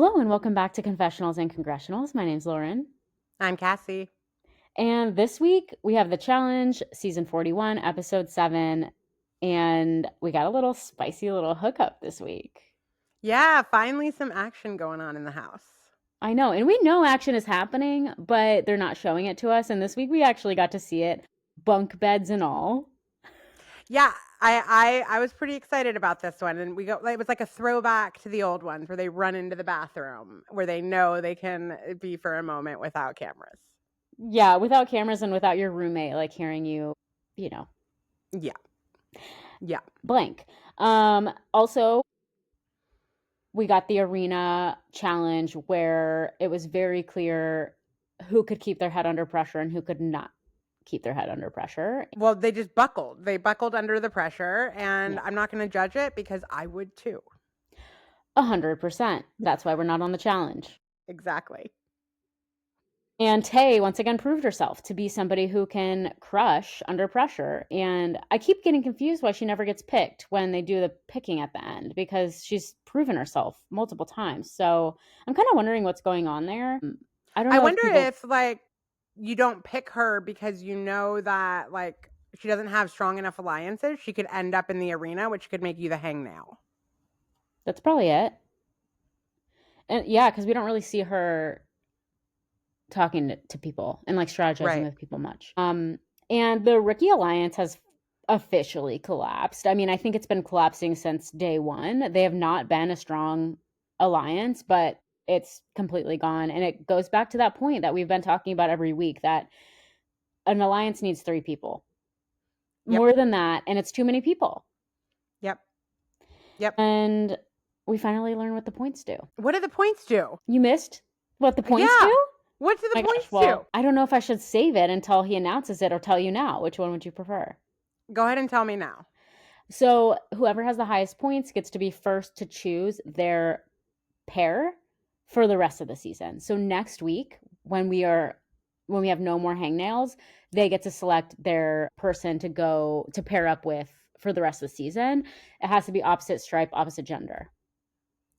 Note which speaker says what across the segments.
Speaker 1: Hello and welcome back to Confessionals and Congressionals. My name's Lauren.
Speaker 2: I'm Cassie.
Speaker 1: And this week we have the challenge, season 41, episode 7. And we got a little spicy little hookup this week.
Speaker 2: Yeah, finally some action going on in the house.
Speaker 1: I know. And we know action is happening, but they're not showing it to us. And this week we actually got to see it, bunk beds and all.
Speaker 2: Yeah, I was pretty excited about this one, and it was like a throwback to the old ones where they run into the bathroom where they know they can be for a moment without cameras.
Speaker 1: Yeah, without cameras and without your roommate like hearing you,
Speaker 2: Yeah. Yeah.
Speaker 1: blank. Also, we got the arena challenge where it was very clear who could keep their head under pressure and who could not keep their head under pressure.
Speaker 2: Well, they just buckled. They buckled under the pressure, and
Speaker 1: Yeah.
Speaker 2: I'm not going to judge it because I would too.
Speaker 1: 100%. That's why we're not on the challenge.
Speaker 2: Exactly.
Speaker 1: And Tay once again proved herself to be somebody who can crush under pressure. And I keep getting confused why she never gets picked when they do the picking at the end, because she's proven herself multiple times. So I'm kind of wondering what's going on there. I don't
Speaker 2: I
Speaker 1: know
Speaker 2: wonder
Speaker 1: people...
Speaker 2: if you don't pick her because you know that she doesn't have strong enough alliances. She could end up in the arena, which could make you the hangnail.
Speaker 1: That's probably it. And yeah, because we don't really see her talking to people and like strategizing
Speaker 2: Right.
Speaker 1: with people much. And the Ricky Alliance has officially collapsed. I mean, I think it's been collapsing since day one. They have not been a strong alliance, but it's completely gone. And it goes back to that point that we've been talking about every week, that an alliance needs 3 people.
Speaker 2: Yep.
Speaker 1: More than that, and it's too many people.
Speaker 2: Yep. Yep.
Speaker 1: And we finally learn what the points do.
Speaker 2: What do the points do?
Speaker 1: You missed what the points
Speaker 2: Yeah.
Speaker 1: do?
Speaker 2: What do the
Speaker 1: My
Speaker 2: points
Speaker 1: gosh, well,
Speaker 2: do?
Speaker 1: I don't know if I should save it until he announces it or tell you now. Which one would you prefer?
Speaker 2: Go ahead and tell me now.
Speaker 1: So whoever has the highest points gets to be first to choose their pair for the rest of the season. So next week, when we have no more hangnails, they get to select their person to go to pair up with for the rest of the season. It has to be opposite stripe, opposite gender.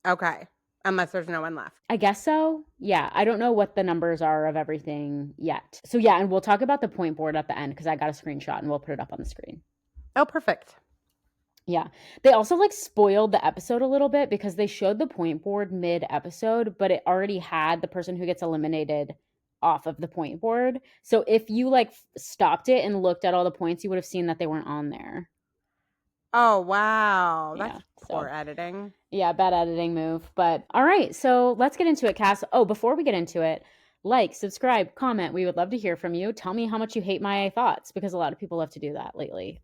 Speaker 2: Okay. Unless there's no one left.
Speaker 1: I guess so. Yeah. I don't know what the numbers are of everything yet. So yeah, and we'll talk about the point board at the end because I got a screenshot and we'll put it up on the screen.
Speaker 2: Oh, perfect.
Speaker 1: Yeah. They also like spoiled the episode a little bit because they showed the point board mid episode, but it already had the person who gets eliminated off of the point board. So if you like stopped it and looked at all the points, you would have seen that they weren't on there.
Speaker 2: Oh, wow. That's
Speaker 1: Yeah,
Speaker 2: poor editing.
Speaker 1: Yeah, bad editing move. But all right, so let's get into it, Cass. Oh, before we get into it, like, subscribe, comment. We would love to hear from you. Tell me how much you hate my thoughts, because a lot of people love to do that lately.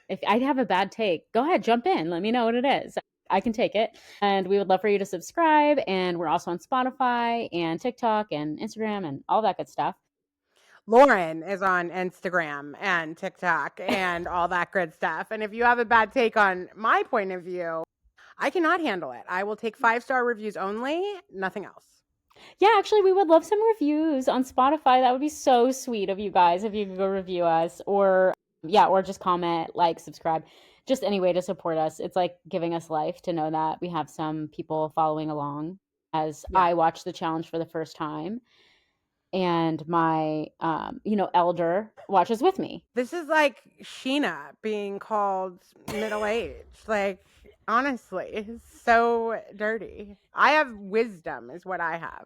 Speaker 1: If I have a bad take, go ahead, jump in. Let me know what it is. I can take it. And we would love for you to subscribe. And we're also on Spotify and TikTok and Instagram and all that good stuff.
Speaker 2: Lauren is on Instagram and TikTok and all that good stuff. And if you have a bad take on my point of view, I cannot handle it. I will take 5-star reviews only, nothing else.
Speaker 1: Yeah, actually, we would love some reviews on Spotify. That would be so sweet of you guys if you could go review us, or just comment, like, subscribe. Just any way to support us. It's like giving us life to know that we have some people following along as I watch the challenge for the first time. And my, elder watches with me.
Speaker 2: This is like Sheena being called middle-aged. Like, honestly, it's so dirty. I have wisdom is what I have.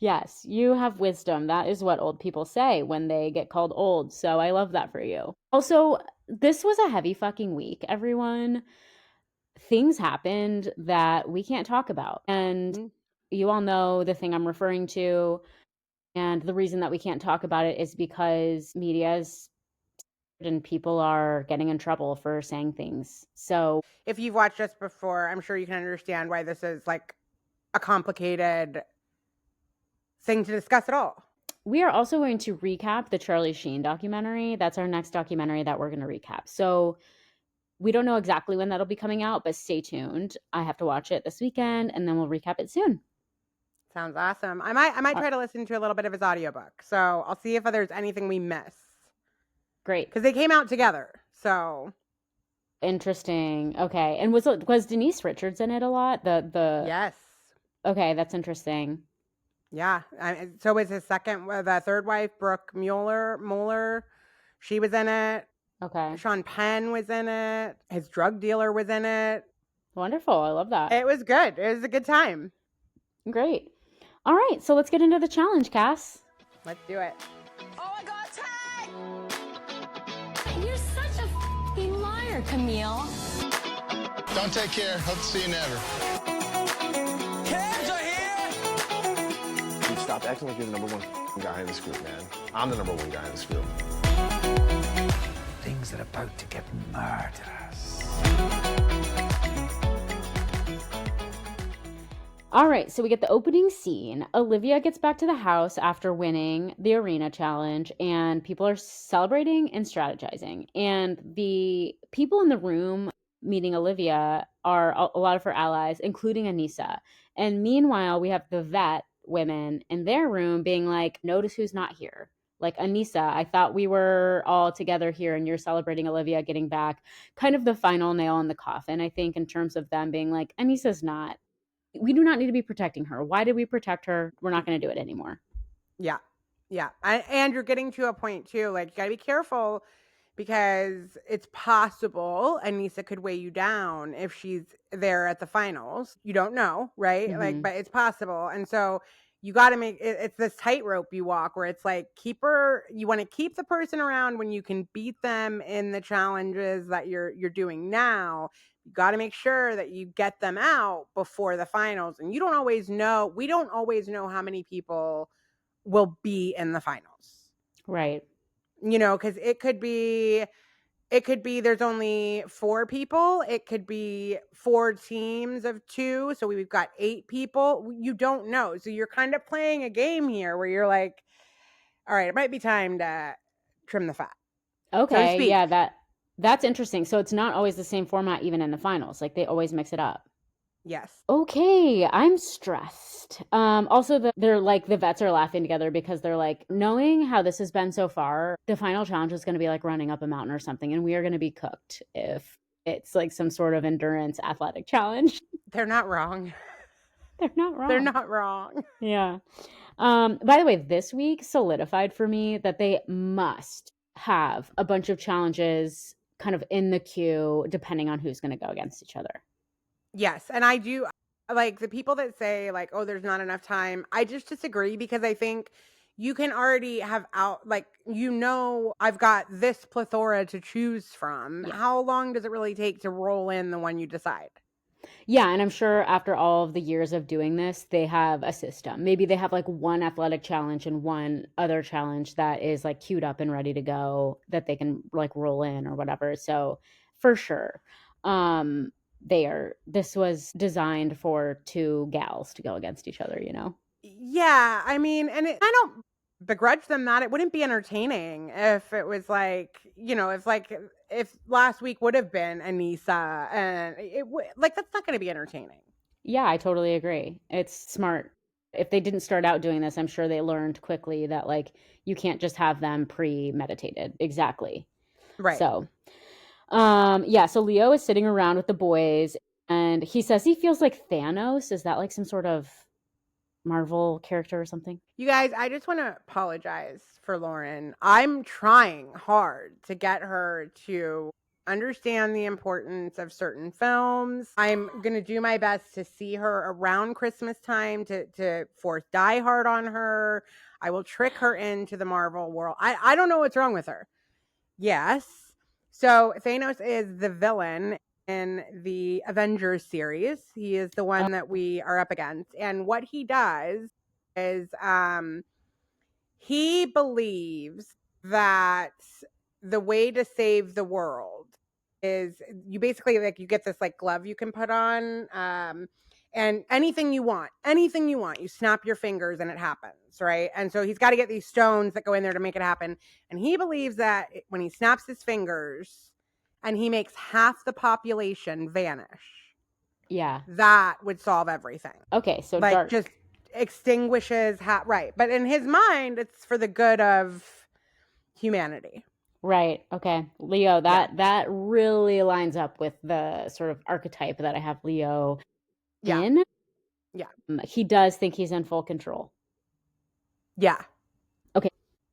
Speaker 1: Yes, you have wisdom. That is what old people say when they get called old. So I love that for you. Also, this was a heavy fucking week, everyone. Things happened that we can't talk about. And you all know the thing I'm referring to. And the reason that we can't talk about it is because media's and people are getting in trouble for saying things. So
Speaker 2: if you've watched us before, I'm sure you can understand why this is like a complicated thing to discuss at all.
Speaker 1: We are also going to recap the Charlie Sheen documentary. That's our next documentary that we're going to recap. So we don't know exactly when that'll be coming out, but stay tuned. I have to watch it this weekend, and then we'll recap it soon.
Speaker 2: Sounds awesome. I might try to listen to a little bit of his audiobook. So I'll see if there's anything we miss.
Speaker 1: Great.
Speaker 2: Because they came out together. So
Speaker 1: interesting. Okay. And was Denise Richards in it a lot? The
Speaker 2: Yes.
Speaker 1: Okay, that's interesting.
Speaker 2: Yeah. So was his the third wife, Brooke Mueller. She was in it.
Speaker 1: Okay.
Speaker 2: Sean Penn was in it. His drug dealer was in it.
Speaker 1: Wonderful. I love that.
Speaker 2: It was good. It was a good time.
Speaker 1: Great. All right, so let's get into the challenge, Cass.
Speaker 2: Let's do it.
Speaker 3: Oh my God, tag! You're such a f***ing liar, Camille.
Speaker 4: Don't take care. Hope to see you never.
Speaker 3: Cabs are here!
Speaker 5: Dude, stop acting like you're the number one guy in this group, man. I'm the number one guy in this group.
Speaker 6: Things are about to get murderous.
Speaker 1: All right, so we get the opening scene. Olivia gets back to the house after winning the arena challenge, and people are celebrating and strategizing. And the people in the room meeting Olivia are a lot of her allies, including Anissa. And meanwhile, we have the vet women in their room being like, notice who's not here. Like, Anissa, I thought we were all together here and you're celebrating Olivia getting back. Kind of the final nail in the coffin, I think, in terms of them being like, Anissa's not, we do not need to be protecting her. Why did we protect her? We're not going to do it anymore.
Speaker 2: Yeah. Yeah. And you're getting to a point too. Like, you got to be careful because it's possible Anissa could weigh you down if she's there at the finals. You don't know, right? Like, but it's possible. And so you got to it's this tightrope you walk where it's like, you want to keep the person around when you can beat them in the challenges that you're doing now. You got to make sure that you get them out before the finals. And we don't always know how many people will be in the finals.
Speaker 1: Right.
Speaker 2: Because it could be there's only 4 people. It could be 4 teams of 2. So we've got 8 people. You don't know. So you're kind of playing a game here where you're like, all right, it might be time to trim the fat.
Speaker 1: Okay.
Speaker 2: So to speak.
Speaker 1: Yeah, that's interesting. So it's not always the same format even in the finals. Like, they always mix it up.
Speaker 2: Yes.
Speaker 1: Okay, I'm stressed. Also, they're like, the vets are laughing together because they're like, knowing how this has been so far, the final challenge is going to be like running up a mountain or something, and we are going to be cooked if it's like some sort of endurance athletic challenge.
Speaker 2: They're not wrong.
Speaker 1: They're not wrong.
Speaker 2: They're not wrong.
Speaker 1: Yeah. By the way, this week solidified for me that they must have a bunch of challenges kind of in the queue, depending on who's going to go against each other.
Speaker 2: Yes, and I do like the people that say like, "Oh, there's not enough time." I just disagree because I think you can already have I've got this plethora to choose from.
Speaker 1: Yeah.
Speaker 2: How long does it really take to roll in the one you decide?
Speaker 1: Yeah, and I'm sure after all of the years of doing this, they have a system. Maybe they have like one athletic challenge and one other challenge that is like queued up and ready to go that they can like roll in or whatever. So for sure. This was designed for 2 gals to go against each other,
Speaker 2: Yeah, I mean, and I don't begrudge them that. It wouldn't be entertaining if it was like, if last week would have been Anissa, and it would like that's not going to be entertaining.
Speaker 1: Yeah, I totally agree. It's smart. If they didn't start out doing this, I'm sure they learned quickly that like you can't just have them premeditated. Exactly.
Speaker 2: Right.
Speaker 1: So, yeah, so Leo is sitting around with the boys and he says he feels like Thanos. Is that like some sort of Marvel character or something?
Speaker 2: You guys, I just want to apologize for Lauren. I'm trying hard to get her to understand the importance of certain films. I'm going to do my best to see her around Christmas time to force Die Hard on her. I will trick her into the Marvel world. I don't know what's wrong with her. Yes. So Thanos is the villain in the Avengers series. He is the one that we are up against. And what he does is he believes that the way to save the world is you basically like you get this like glove you can put on and anything you want, you snap your fingers and it happens, right? And so he's got to get these stones that go in there to make it happen. And he believes that when he snaps his fingers and he makes half the population vanish,
Speaker 1: yeah,
Speaker 2: that would solve everything.
Speaker 1: Okay, so
Speaker 2: like
Speaker 1: dark.
Speaker 2: Just extinguishes right. But in his mind, it's for the good of humanity.
Speaker 1: Right. Okay. Leo, that really lines up with the sort of archetype that I have Leo in.
Speaker 2: Yeah.
Speaker 1: He does think he's in full control.
Speaker 2: Yeah.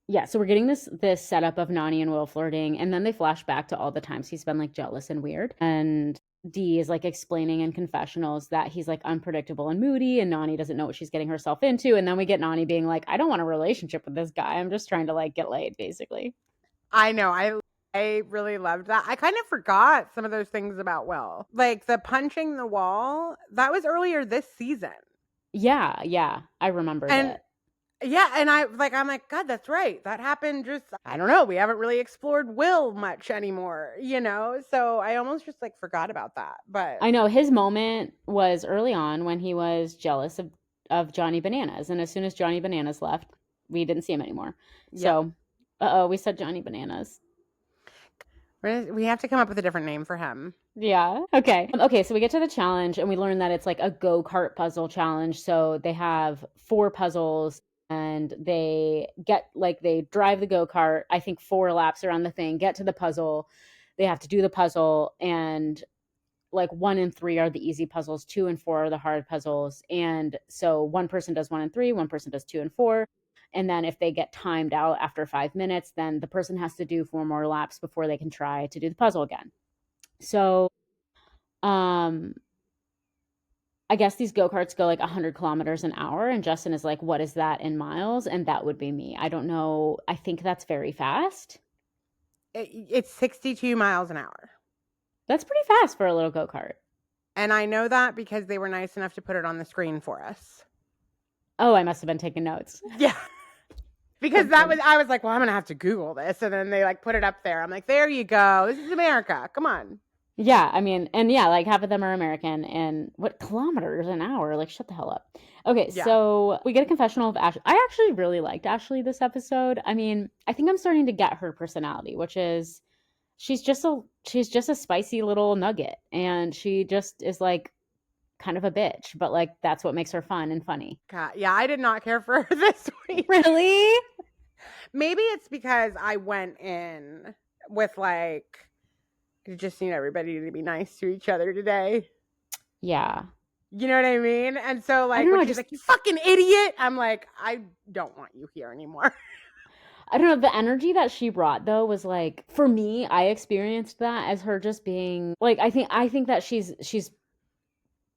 Speaker 1: Yeah, so we're getting this setup of Nani and Will flirting, and then they flash back to all the times he's been like jealous and weird. And Dee is like explaining in confessionals that he's like unpredictable and moody, and Nani doesn't know what she's getting herself into. And then we get Nani being like, I don't want a relationship with this guy. I'm just trying to like get laid, basically.
Speaker 2: I know. I really loved that. I kind of forgot some of those things about Will. Like the punching the wall, that was earlier this season.
Speaker 1: Yeah, I remember that.
Speaker 2: Yeah, and I'm like, God, that's right. That happened just, I don't know. We haven't really explored Will much anymore, you know? So I almost just like forgot about that. But
Speaker 1: I know his moment was early on when he was jealous of Johnny Bananas. And as soon as Johnny Bananas left, we didn't see him anymore. So, we said Johnny Bananas.
Speaker 2: we have to come up with a different name for him.
Speaker 1: Yeah. Okay. Okay. So we get to the challenge and we learn that it's like a go-kart puzzle challenge. So they have 4 puzzles and they drive the go-kart, I think 4 laps around the thing, get to the puzzle. They have to do the puzzle, and like 1 and 3 are the easy puzzles, 2 and 4 are the hard puzzles. And so one person does 1 and 3, one person does 2 and 4. And then if they get timed out after 5 minutes, then the person has to do 4 more laps before they can try to do the puzzle again. So, I guess these go-karts go like 100 kilometers an hour, and Justin is like, what is that in miles? And that would be me. I don't know. I think that's very fast.
Speaker 2: It's 62 miles an hour.
Speaker 1: That's pretty fast for a little go-kart.
Speaker 2: And I know that because they were nice enough to put it on the screen for us.
Speaker 1: Oh, I must have been taking notes.
Speaker 2: Yeah. Because I was like, well, I'm going to have to Google this. And then they like put it up there. I'm like, there you go. This is America. Come on.
Speaker 1: Yeah, I mean, and yeah, like half of them are American, and what, kilometers an hour? Like, shut the hell up. Okay,
Speaker 2: Yeah.
Speaker 1: So we get a confessional of Ashley. I actually really liked Ashley this episode. I mean, I think I'm starting to get her personality, which is she's just a spicy little nugget, and she just is like kind of a bitch, but like that's what makes her fun and funny.
Speaker 2: God, yeah, I did not care for her this week.
Speaker 1: Really?
Speaker 2: Maybe it's because I went in with like, you just need everybody to be nice to each other today.
Speaker 1: Yeah.
Speaker 2: You know what I mean? And so like when she's like, you fucking idiot, I'm like, I don't want you here anymore.
Speaker 1: I don't know. The energy that she brought though was like, for me, I experienced that as her just being like, I think that she's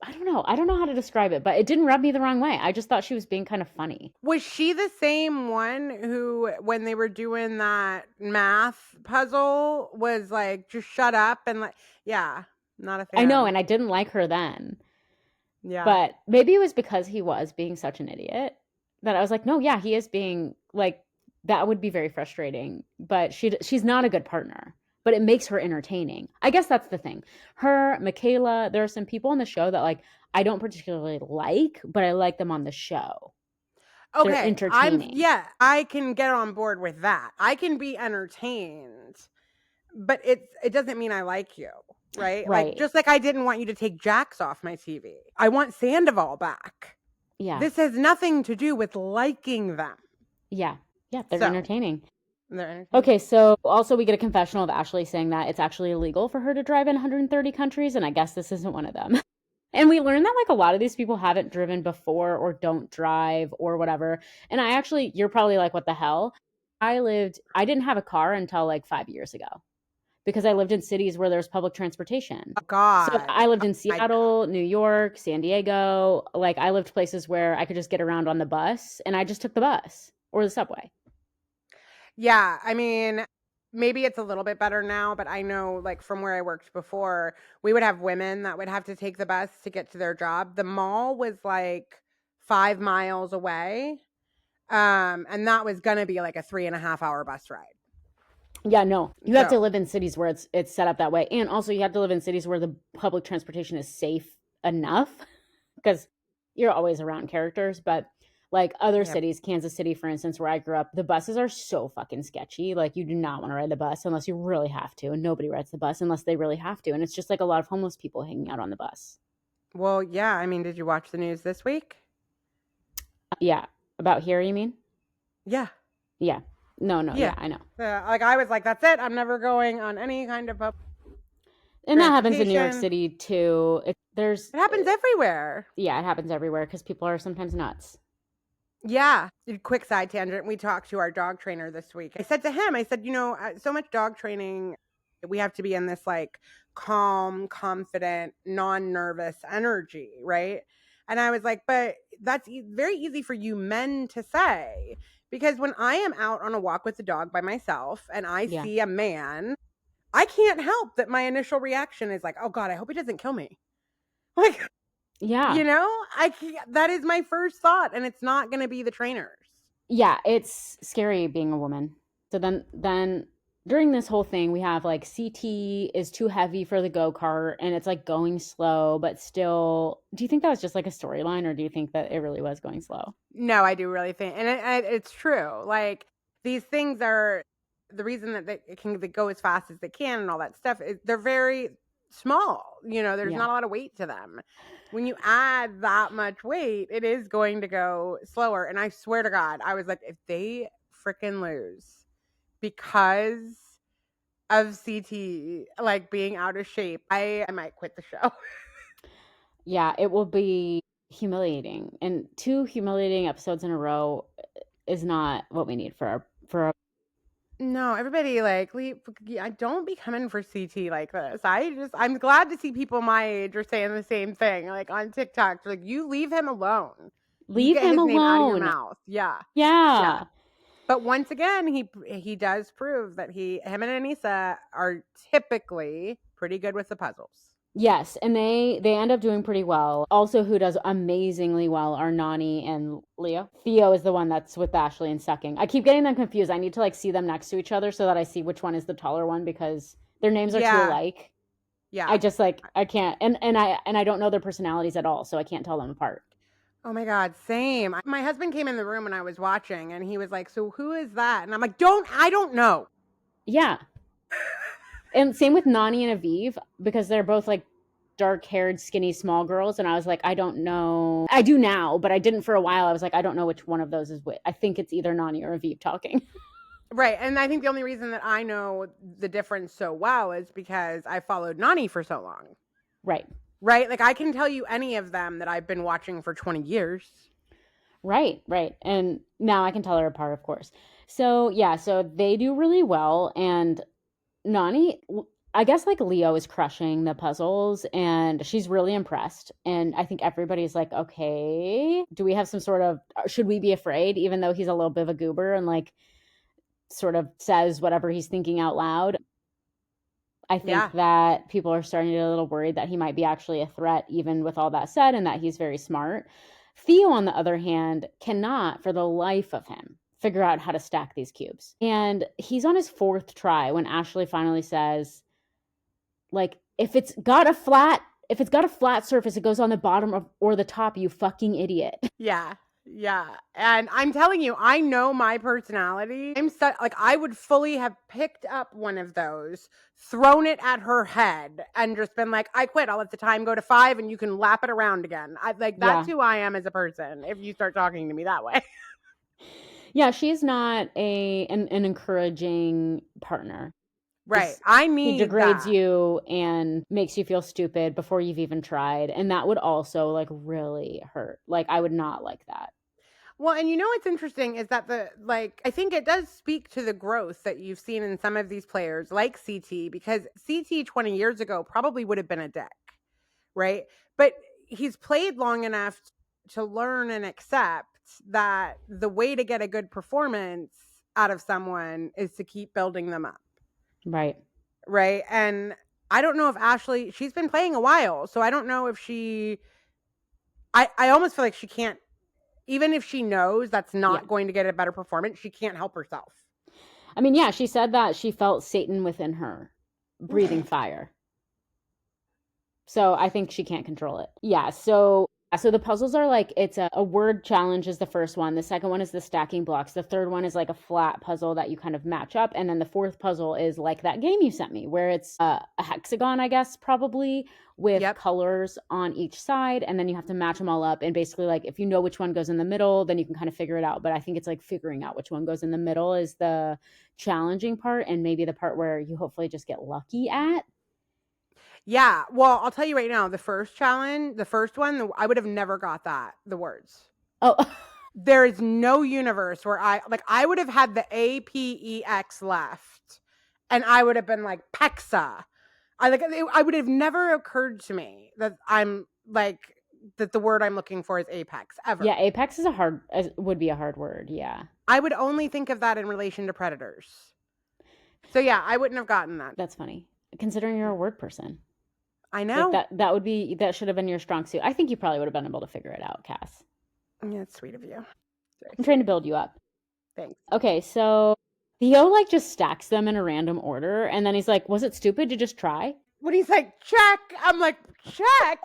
Speaker 1: I don't know how to describe it, but it didn't rub me the wrong way. I just thought she was being kind of funny.
Speaker 2: Was she the same one who, when they were doing that math puzzle, was like, just shut up and like, yeah, not a fan.
Speaker 1: I know, and I didn't like her then.
Speaker 2: Yeah.
Speaker 1: But maybe it was because he was being such an idiot that I was like, no, yeah, he is being like, that would be very frustrating. But she's not a good partner. But it makes her entertaining. I guess that's the thing. Her, Michaela, there are some people on the show that like I don't particularly like, but I like them on the show.
Speaker 2: Okay,
Speaker 1: they're entertaining.
Speaker 2: I can get on board with that. I can be entertained, but it doesn't mean I like you, right? Like just like I didn't want you to take Jax off my TV. I want Sandoval back.
Speaker 1: Yeah.
Speaker 2: This has nothing to do with liking them.
Speaker 1: Yeah, they're entertaining.
Speaker 2: They're
Speaker 1: Okay, so also we get a confessional of Ashley saying that it's actually illegal for her to drive in 130 countries, and I guess this isn't one of them. And we learned that like a lot of these people haven't driven before or don't drive or whatever. And you're probably like, what the hell? I didn't have a car until like 5 years ago because I lived in cities where there's public transportation.
Speaker 2: Oh, God.
Speaker 1: So I lived in Seattle, New York, San Diego. Like I lived places where I could just get around on the bus, and I just took the bus or the subway.
Speaker 2: Yeah, I mean, maybe it's a little bit better now, but I know like from where I worked before, we would have women that would have to take the bus to get to their job. The mall was like 5 miles away. And that was going to be like a 3.5-hour bus ride.
Speaker 1: Yeah, no, you have to live in cities where it's set up that way. And also you have to live in cities where the public transportation is safe enough because you're always around characters, but like other cities, Kansas City, for instance, where I grew up, the buses are so fucking sketchy. Like you do not want to ride the bus unless you really have to. And nobody rides the bus unless they really have to. And it's just like a lot of homeless people hanging out on the bus.
Speaker 2: Well, yeah. I mean, did you watch the news this week?
Speaker 1: Yeah. About here, you mean?
Speaker 2: Yeah.
Speaker 1: Yeah. No. Yeah, I know.
Speaker 2: Like I was like, that's it. I'm never going on any kind of
Speaker 1: And that happens in New York
Speaker 2: Transportation.
Speaker 1: City too.
Speaker 2: It happens everywhere.
Speaker 1: Yeah, it happens everywhere because people are sometimes nuts.
Speaker 2: Yeah. Quick side tangent. We talked to our dog trainer this week. I said to him, I said, so much dog training, we have to be in this like calm, confident, non-nervous energy, right? And I was like, but that's very easy for you men to say, because when I am out on a walk with the dog by myself and I
Speaker 1: Yeah.
Speaker 2: see a man, I can't help that my initial reaction is like, oh God, I hope he doesn't kill me. Like,
Speaker 1: Yeah.
Speaker 2: that is my first thought, and it's not going to be the trainers.
Speaker 1: Yeah, it's scary being a woman. So then during this whole thing, we have like CT is too heavy for the go-kart and it's like going slow, but still. Do you think that was just like a storyline, or do you think that it really was going slow?
Speaker 2: No, I do really think, and it's true. Like, these things are the reason that they go as fast as they can and all that stuff. They're very small. There's
Speaker 1: Yeah.
Speaker 2: not a lot of weight to them. When you add that much weight, it is going to go slower. And I swear to God, I was like, if they freaking lose because of CT like being out of shape, I might quit the show.
Speaker 1: Yeah, it will be humiliating. And 2 humiliating episodes in a row is not what we need for our
Speaker 2: No, everybody I don't be coming for CT like this. I'm glad to see people my age are saying the same thing, like on TikTok. Like, you leave him alone. You
Speaker 1: leave
Speaker 2: get
Speaker 1: him
Speaker 2: his name out of your
Speaker 1: alone.
Speaker 2: mouth. Yeah.
Speaker 1: Yeah.
Speaker 2: But once again, he does prove that him and Anissa are typically pretty good with the puzzles.
Speaker 1: Yes, and they end up doing pretty well. Also, who does amazingly well are Nani and Leo. Theo is the one that's with Ashley and sucking. I keep getting them confused. I need to like see them next to each other so that I see which one is the taller one, because their names are too
Speaker 2: Yeah.
Speaker 1: alike.
Speaker 2: Yeah.
Speaker 1: I just I can't, and I don't know their personalities at all, so I can't tell them apart.
Speaker 2: Oh my God, same. My husband came in the room when I was watching, and he was like, "So who is that?" And I'm like, I don't know.
Speaker 1: Yeah. And same with Nani and Aviv, because they're both like dark-haired, skinny, small girls. And I was like, I don't know. I do now, but I didn't for a while. I was like, I don't know which one of those is which. I think it's either Nani or Aviv talking.
Speaker 2: Right. And I think the only reason that I know the difference so well is because I followed Nani for so long.
Speaker 1: Right.
Speaker 2: Right? Like, I can tell you any of them that I've been watching for 20 years.
Speaker 1: Right. And now I can tell her apart, of course. So yeah, so they do really well. And Nani, I guess like Leo is crushing the puzzles and she's really impressed. And I think everybody's like, okay, do we have some sort of, should we be afraid, even though he's a little bit of a goober and like sort of says whatever he's thinking out loud? I think that people are starting to get a little worried that he might be actually a threat, even with all that said, and that he's very smart. Theo, on the other hand, cannot for the life of him figure out how to stack these cubes. And he's on his 4th try when Ashley finally says, like, if it's got a flat surface, it goes on the bottom or the top, you fucking idiot.
Speaker 2: Yeah. And I'm telling you, I know my personality. I would fully have picked up one of those, thrown it at her head, and just been like, I quit. I'll let the time go to 5 and you can lap it around again. That's who I am as a person if you start talking to me that way.
Speaker 1: Yeah, she's not an encouraging partner.
Speaker 2: Right. I need
Speaker 1: he degrades you and makes you feel stupid before you've even tried. And that would also like really hurt. Like, I would not like that.
Speaker 2: Well, and what's interesting is that I think it does speak to the growth that you've seen in some of these players like CT, because CT 20 years ago probably would have been a dick, right? But he's played long enough to learn and accept that the way to get a good performance out of someone is to keep building them up.
Speaker 1: Right.
Speaker 2: Right. And I don't know if Ashley, she's been playing a while, so I don't know if I almost feel like she can't, even if she knows that's not going to get a better performance, she can't help herself.
Speaker 1: I mean, yeah, she said that she felt Satan within her breathing fire. So I think she can't control it. Yeah. So the puzzles are like, it's a word challenge is the first one. The second one is the stacking blocks. The third one is like a flat puzzle that you kind of match up. And then the 4th puzzle is like that game you sent me, where it's a hexagon, I guess, probably with colors on each side. And then you have to match them all up. And basically, like, if you know which one goes in the middle, then you can kind of figure it out. But I think it's like figuring out which one goes in the middle is the challenging part, and maybe the part where you hopefully just get lucky at.
Speaker 2: Yeah. Well, I'll tell you right now, the first challenge, the first one, I would have never got the words.
Speaker 1: Oh,
Speaker 2: There is no universe where I would have had the APEX left and I would have been like Pexa. I would have never occurred to me that that the word I'm looking for is apex ever.
Speaker 1: yeah, apex is would be a hard word. Yeah.
Speaker 2: I would only think of that in relation to predators. So yeah, I wouldn't have gotten that.
Speaker 1: That's funny. Considering you're a word person.
Speaker 2: I know.
Speaker 1: Like that should have been your strong suit. I think you probably would have been able to figure it out, Cass.
Speaker 2: Yeah, it's sweet of you.
Speaker 1: I'm trying to build you up.
Speaker 2: Thanks.
Speaker 1: Okay, so Theo like just stacks them in a random order, and then he's like, "Was it stupid to just try?"
Speaker 2: When he's like, check, I'm like, check?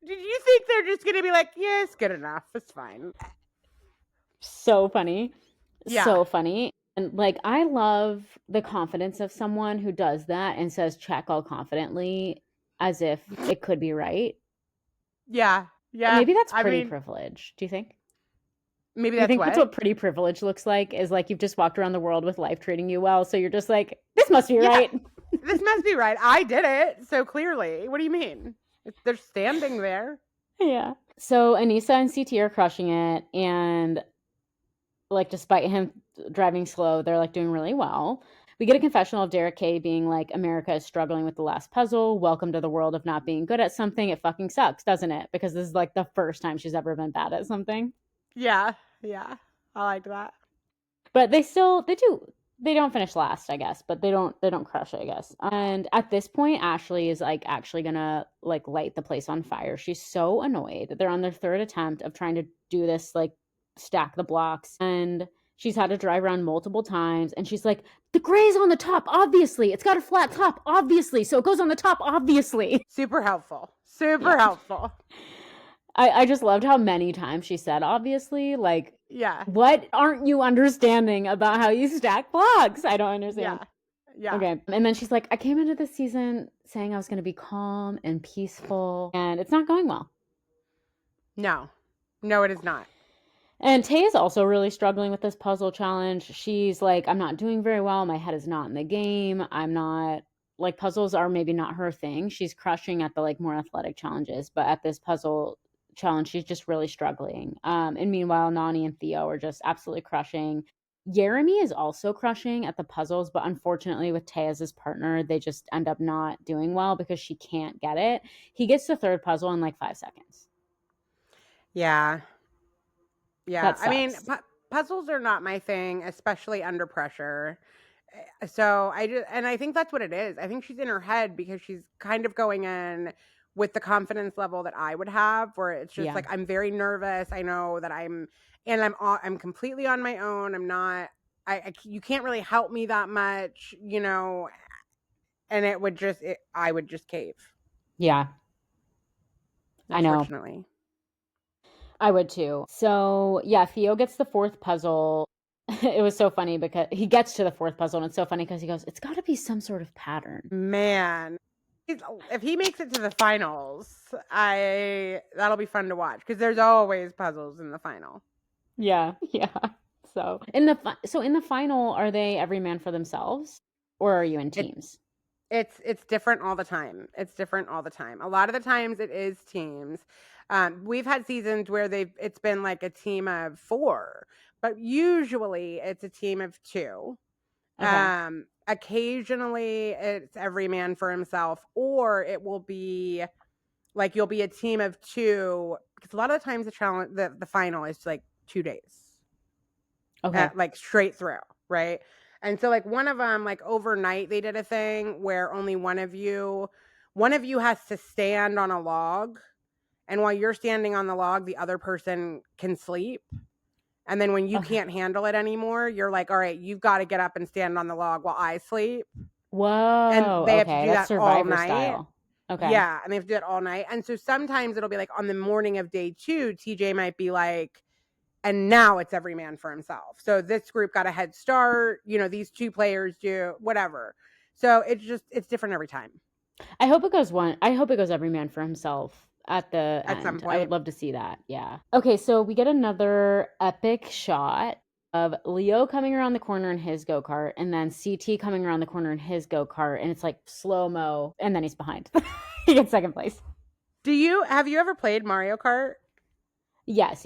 Speaker 2: Did you think they're just going to be like, yes, good enough. It's fine.
Speaker 1: So funny.
Speaker 2: Yeah.
Speaker 1: So funny. And like, I love the confidence of someone who does that and says check all confidently as if it could be right.
Speaker 2: Yeah. Yeah.
Speaker 1: Maybe that's pretty privilege. Do you think?
Speaker 2: Maybe
Speaker 1: Do you think
Speaker 2: what?
Speaker 1: that's what pretty privilege looks like? Is like you've just walked around the world with life treating you well, so you're just like, this must be right.
Speaker 2: This must be right. I did it. So clearly. What do you mean? They're standing there.
Speaker 1: Yeah. So Anissa and CT are crushing it, and like despite him driving slow, they're like doing really well. We get a confessional of Derek K being like, America is struggling with the last puzzle. Welcome to the world of not being good at something. It fucking sucks, doesn't it? Because this is like the first time she's ever been bad at something.
Speaker 2: Yeah. Yeah. I like that.
Speaker 1: But they don't finish last, I guess, but they don't crush it, I guess. And at this point, Ashley is like actually gonna like light the place on fire. She's so annoyed. They're on their third attempt of trying to do this, like stack the blocks, and she's had to drive around multiple times, and she's like, the gray's on the top, obviously. It's got a flat top, obviously. So it goes on the top, obviously.
Speaker 2: Super helpful. Super helpful.
Speaker 1: I just loved how many times she said, obviously, like,
Speaker 2: yeah.
Speaker 1: What aren't you understanding about how you stack blocks? I don't understand.
Speaker 2: Yeah.
Speaker 1: Okay. And then she's like, I came into this season saying I was going to be calm and peaceful, and it's not going well.
Speaker 2: No, it is not.
Speaker 1: And Tay is also really struggling with this puzzle challenge. She's like, I'm not doing very well. My head is not in the game. I'm not, like, puzzles are maybe not her thing. She's crushing at the, like, more athletic challenges, but at this puzzle challenge, she's just really struggling. And meanwhile, Nani and Theo are just absolutely crushing. Jeremy is also crushing at the puzzles, but unfortunately with Tay as his partner, they just end up not doing well because she can't get it. He gets the third puzzle in like 5 seconds.
Speaker 2: Yeah. I mean, puzzles are not my thing, especially under pressure. So I think that's what it is. I think she's in her head because she's kind of going in with the confidence level that I would have, where it's just like, I'm very nervous. I know that I'm completely on my own. I'm not, you can't really help me that much, you know, and I would just cave.
Speaker 1: Yeah. I know.
Speaker 2: Unfortunately.
Speaker 1: I would too. So yeah, Theo gets the fourth puzzle. It was so funny because he gets to the fourth puzzle, and it's so funny because he goes, it's got to be some sort of pattern.
Speaker 2: Man. If he makes it to the finals, that'll be fun to watch because there's always puzzles in the final.
Speaker 1: Yeah. So in the final, are they every man for themselves, or are you in teams?
Speaker 2: It's different all the time. A lot of the times it is teams. We've had seasons where it's been like a team of 4, but usually it's a team of 2. Okay. Occasionally it's every man for himself, or it will be like you'll be a team of 2 because a lot of the times the final is like 2 days. Okay. Like straight through, right? And so like one of them, like overnight they did a thing where only one of you has to stand on a log, and while you're standing on the log, the other person can sleep. And then when you can't handle it anymore, you're like, all right, you've got to get up and stand on the log while I sleep.
Speaker 1: Whoa.
Speaker 2: And they have to do that all night.
Speaker 1: Style. Okay.
Speaker 2: Yeah, and they have to do it all night. And so sometimes it'll be like on the morning of day 2, TJ might be like, and now it's every man for himself. So this group got a head start. You know, these 2 players do whatever. So it's different every time.
Speaker 1: I hope it goes every man for himself. At some point. I would love to see that. Yeah. Okay, so we get another epic shot of Leo coming around the corner in his go-kart and then CT coming around the corner in his go-kart, and it's like slow-mo, and then he's behind. He gets second place.
Speaker 2: Have you ever played Mario Kart?
Speaker 1: Yes.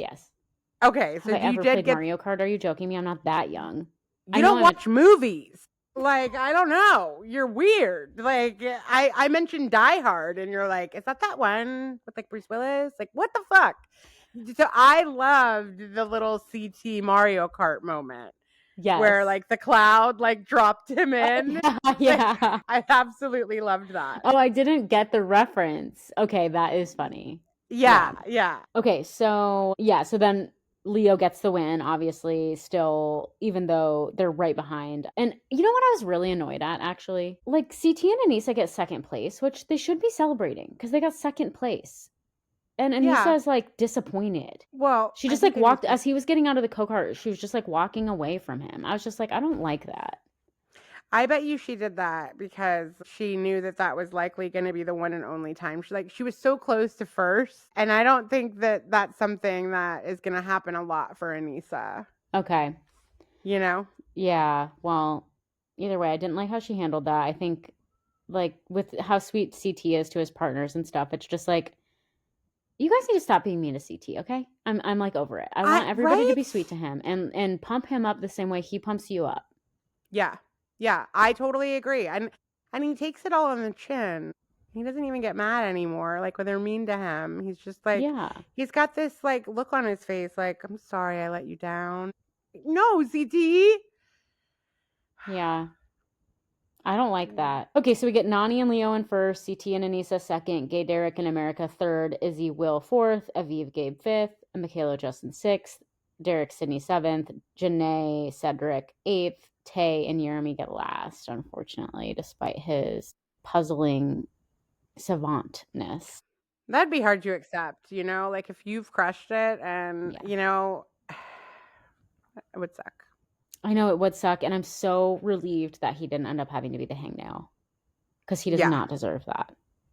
Speaker 2: Okay, so
Speaker 1: Have I ever
Speaker 2: you did
Speaker 1: played
Speaker 2: get
Speaker 1: Mario Kart? Are you joking me? I'm not that young.
Speaker 2: you don't watch movies. Like, I don't know. You're weird. Like, I mentioned Die Hard, and you're like, is that one with like Bruce Willis? Like, what the fuck? So I loved the little CT Mario Kart moment.
Speaker 1: Yes.
Speaker 2: Where like the cloud like dropped him in.
Speaker 1: Yeah.
Speaker 2: I absolutely loved that.
Speaker 1: Oh, I didn't get the reference. Okay, that is funny.
Speaker 2: Yeah.
Speaker 1: Okay, so then Leo gets the win, obviously, still, even though they're right behind. And you know what I was really annoyed at, actually? Like, CT and Anissa get second place, which they should be celebrating because they got second place. And Anissa is like disappointed.
Speaker 2: Well,
Speaker 1: she just like walked as he was getting out of the go-kart. She was just like walking away from him. I was just like, I don't like that.
Speaker 2: I bet you she did that because she knew that was likely going to be the one and only time. She was so close to first, and I don't think that that's something that is going to happen a lot for Anissa.
Speaker 1: Okay.
Speaker 2: You know?
Speaker 1: Yeah. Well, either way, I didn't like how she handled that. I think, like, with how sweet CT is to his partners and stuff, it's just like, you guys need to stop being mean to CT, okay? I'm like over it. I want everybody to be sweet to him and pump him up the same way he pumps you up.
Speaker 2: Yeah. Yeah, I totally agree. And he takes it all on the chin. He doesn't even get mad anymore. Like when they're mean to him, he's just like, he's got this like look on his face, like, I'm sorry I let you down. No, CT.
Speaker 1: Yeah. I don't like that. Okay, so we get Nani and Leo in first, CT and Anissa second, Gay Derek and America third, Izzy Will fourth, Aviv Gabe fifth, and Michaela Justin sixth, Derek Sydney seventh, Janae Cedric eighth, Tay and Jeremy get last, unfortunately, despite his puzzling savantness.
Speaker 2: That'd be hard to accept, you know? Like if you've crushed it and, you know, it would suck.
Speaker 1: I know it would suck, and I'm so relieved that he didn't end up having to be the hangnail because he does not deserve that.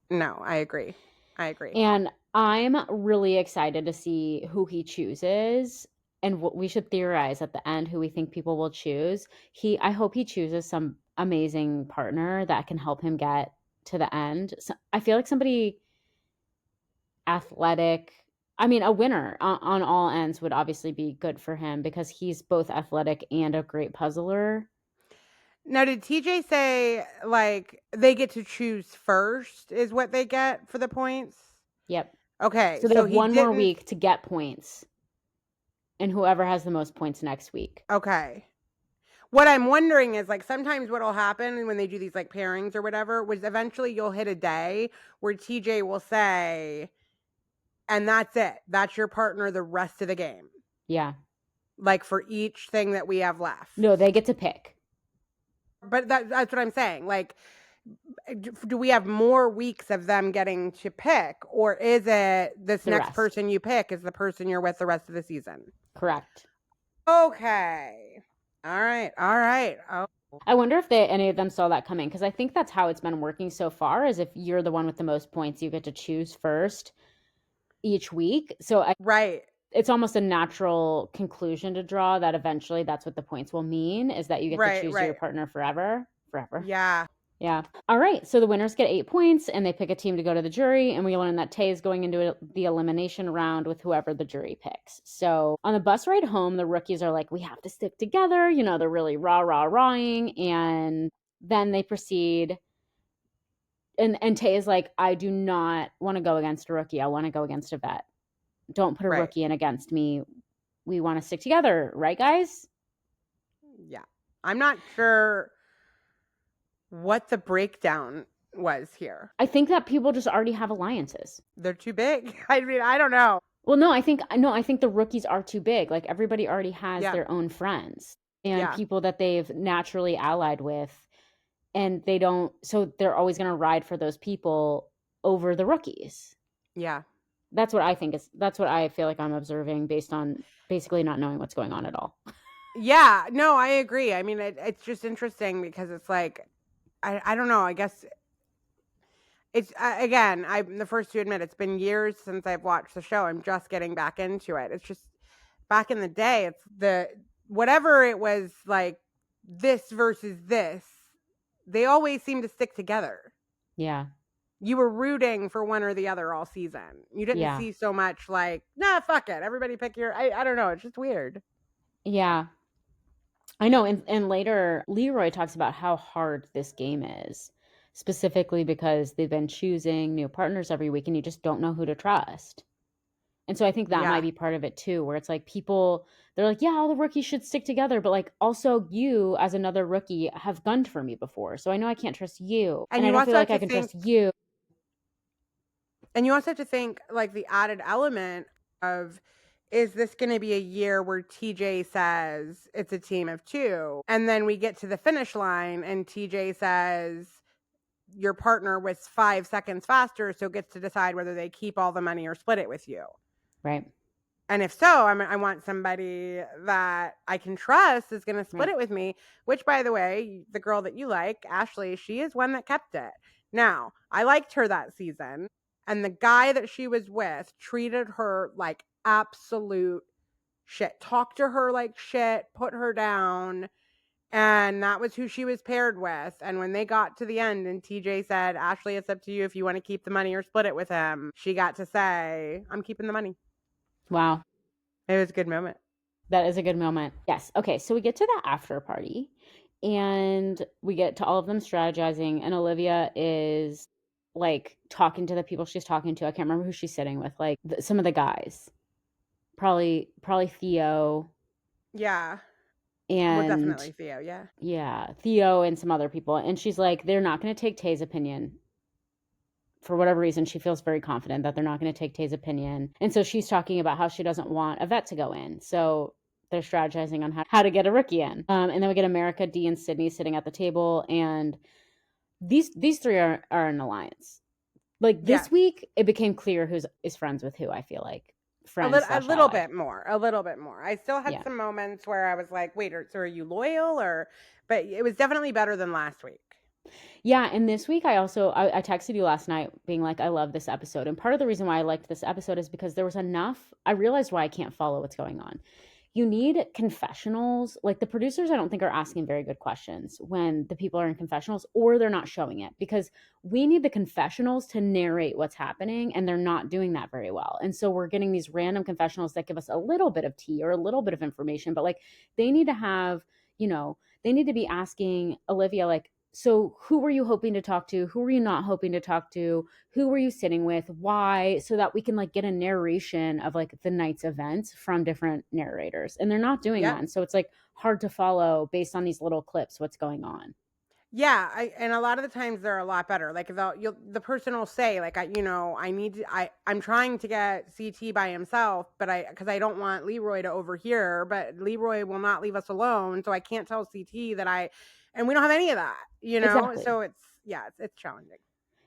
Speaker 2: No, I agree.
Speaker 1: And I'm really excited to see who he chooses, and what we should theorize at the end who we think people will choose. I hope he chooses some amazing partner that can help him get to the end. So I feel like somebody athletic. I mean, a winner on all ends would obviously be good for him because he's both athletic and a great puzzler.
Speaker 2: Now, did TJ say, like, they get to choose first is what they get for the points?
Speaker 1: Yep.
Speaker 2: Okay.
Speaker 1: So they have one more week to get points. And whoever has the most points next week.
Speaker 2: Okay. What I'm wondering is, like, sometimes what'll happen when they do these, like, pairings or whatever, was eventually you'll hit a day where TJ will say, and that's it. That's your partner the rest of the game.
Speaker 1: Yeah.
Speaker 2: Like, for each thing that we have left.
Speaker 1: No, they get to pick.
Speaker 2: But that's what I'm saying. Like, do we have more weeks of them getting to pick? Or is it this next person you pick is the person you're with the rest of the season?
Speaker 1: Correct.
Speaker 2: Okay. All right. Oh.
Speaker 1: I wonder if any of them saw that coming, because I think that's how it's been working so far, is if you're the one with the most points, you get to choose first each week. So it's almost a natural conclusion to draw that eventually that's what the points will mean, is that you get to choose your partner forever.
Speaker 2: Yeah.
Speaker 1: All right. So the winners get 8 points and they pick a team to go to the jury. And we learn that Tay is going into the elimination round with whoever the jury picks. So on the bus ride home, the rookies are like, we have to stick together. You know, they're really rah-rawing. And then they proceed. And Tay is like, I do not want to go against a rookie. I want to go against a vet. Don't put a rookie in against me. We want to stick together. Right, guys?
Speaker 2: Yeah. I'm not sure what the breakdown was here.
Speaker 1: I think that people just already have alliances.
Speaker 2: They're too big. I mean, I don't know.
Speaker 1: Well, no, I think the rookies are too big. Like everybody already has their own friends and people that they've naturally allied with, and so they're always going to ride for those people over the rookies.
Speaker 2: Yeah.
Speaker 1: That's what I feel like I'm observing based on basically not knowing what's going on at all.
Speaker 2: Yeah, no, I agree. I mean, it's just interesting because it's like, I don't know. I guess it's, again, I'm the first to admit it's been years since I've watched the show. I'm just getting back into it. It's just back in the day, whatever it was, like this versus this, they always seem to stick together.
Speaker 1: Yeah.
Speaker 2: You were rooting for one or the other all season. You didn't
Speaker 1: Yeah.
Speaker 2: see so much like, nah, fuck it. Everybody pick your, I don't know. It's just weird.
Speaker 1: Yeah. I know. And later, Leroy talks about how hard this game is, specifically because they've been choosing new partners every week and you just don't know who to trust. And so I think that might
Speaker 2: Yeah.
Speaker 1: be part of it too, where it's like people, they're like, yeah, all the rookies should stick together. But like, also, you as another rookie have gunned for me before. So I know I can't trust you.
Speaker 2: And
Speaker 1: And I
Speaker 2: you
Speaker 1: don't
Speaker 2: also
Speaker 1: feel
Speaker 2: have
Speaker 1: like I
Speaker 2: to
Speaker 1: can
Speaker 2: think,
Speaker 1: trust you.
Speaker 2: and you also have to think like the added element of, is this going to be a year where TJ says it's a team of two? And then we get to the finish line and TJ says your partner was 5 seconds faster, so gets to decide whether they keep all the money or split it with you.
Speaker 1: Right.
Speaker 2: And if so, I want somebody that I can trust is going to split it with me, which, by the way, the girl that you like, Ashley, she is one that kept it. Now, I liked her that season, and the guy that she was with treated her like absolute shit, talked to her like shit, put her down, and that was who she was paired with. And when they got to the end and TJ said, Ashley, it's up to you if you want to keep the money or split it with him, she got to say, I'm keeping the money.
Speaker 1: Wow.
Speaker 2: It was a good moment.
Speaker 1: That is a good moment. Yes. Okay. So we get to the after party and we get to all of them strategizing, and Olivia is like talking to the people she's talking to. I can't remember who she's sitting with, like some of the guys. Probably Theo.
Speaker 2: Yeah.
Speaker 1: And
Speaker 2: Well, definitely Theo. Yeah.
Speaker 1: Yeah, Theo and some other people. And she's like, they're not going to take Tay's opinion. For whatever reason, she feels very confident that they're not going to take Tay's opinion. And so she's talking about how she doesn't want a vet to go in. So they're strategizing on how to get a rookie in. And then we get America, Dee, and Sydney sitting at the table. And these three are an alliance. Like this week, it became clear who is friends with who, I feel like.
Speaker 2: A little bit more. I still had some moments where I was like, wait, so are you loyal? But it was definitely better than last week.
Speaker 1: Yeah, and this week I texted you last night being like, I love this episode. And part of the reason why I liked this episode is because there was enough. I realized why I can't follow what's going on. You need confessionals. Like the producers, I don't think are asking very good questions when the people are in confessionals, or they're not showing it, because we need the confessionals to narrate what's happening, and they're not doing that very well. And so we're getting these random confessionals that give us a little bit of tea or a little bit of information, but like they need to have, they need to be asking Olivia, like, so who were you hoping to talk to? Who were you not hoping to talk to? Who were you sitting with? Why? So that we can like get a narration of like the night's events from different narrators. And they're not doing that. And so it's like hard to follow based on these little clips what's going on.
Speaker 2: Yeah, and a lot of the times they're a lot better. Like the person will say, like, I'm trying to get CT by himself, but because I don't want Leroy to overhear, but Leroy will not leave us alone, so I can't tell CT that and we don't have any of that,
Speaker 1: Exactly.
Speaker 2: So it's challenging.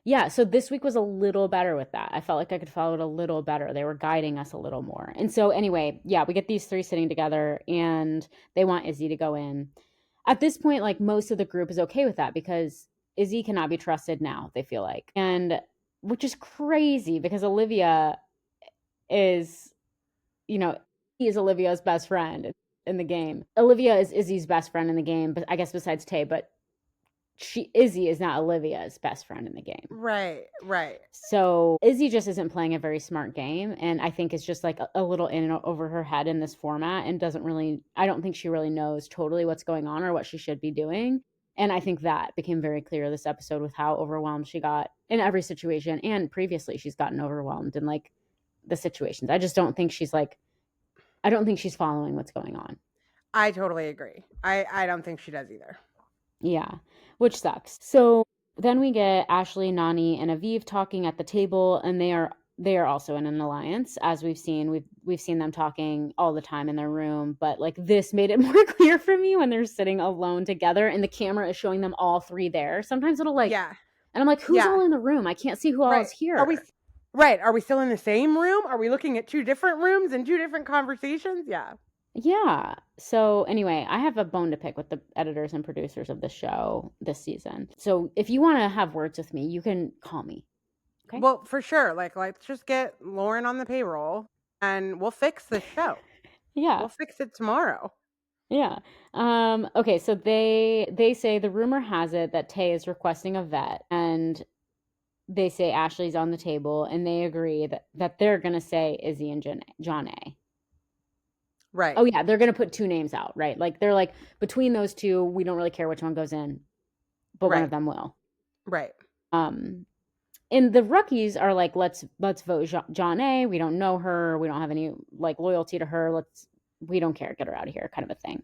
Speaker 1: Yeah, so this week was a little better with that. I felt like I could follow it a little better. They were guiding us a little more. And so anyway, yeah, we get these three sitting together and they want Izzy to go in. At this point, like most of the group is okay with that because Izzy cannot be trusted now, they feel like. And which is crazy because Olivia is, he is Olivia's best friend in the game. Olivia is Izzy's best friend in the game, but I guess besides Tay, but Izzy is not Olivia's best friend in the game.
Speaker 2: Right.
Speaker 1: So Izzy just isn't playing a very smart game, and I think it's just like a little in and over her head in this format, and I don't think she really knows totally what's going on or what she should be doing. And I think that became very clear this episode with how overwhelmed she got in every situation, and previously she's gotten overwhelmed in like the situations. I just don't think she's following what's going on.
Speaker 2: I totally agree. I don't think she does either.
Speaker 1: Yeah, which sucks. So then we get Ashley, Nani, and Aviv talking at the table, and they are also in an alliance, as we've seen. We've seen them talking all the time in their room, but like this made it more clear for me when they're sitting alone together, and the camera is showing them all three there. Sometimes it'll like, and I'm like, who's all in the room? I can't see who all is here.
Speaker 2: Are we still in the same room? Are we looking at two different rooms and two different conversations?
Speaker 1: Yeah. So anyway, I have a bone to pick with the editors and producers of the show this season. So if you want to have words with me, you can call me. Okay.
Speaker 2: Well, for sure. Like, let's just get Lauren on the payroll and we'll fix the show.
Speaker 1: Yeah.
Speaker 2: We'll fix it tomorrow.
Speaker 1: Yeah. Okay, so they say the rumor has it that Tay is requesting a vet, and they say Ashley's on the table, and they agree that they're gonna say Izzy and John A.
Speaker 2: Right.
Speaker 1: Oh yeah, they're gonna put two names out, right? Like they're like between those two, we don't really care which one goes in, but one of
Speaker 2: Right.
Speaker 1: them will.
Speaker 2: Right.
Speaker 1: Um, and the rookies are like, let's vote John A. We don't know her. We don't have any like loyalty to her. We don't care. Get her out of here, kind of a thing.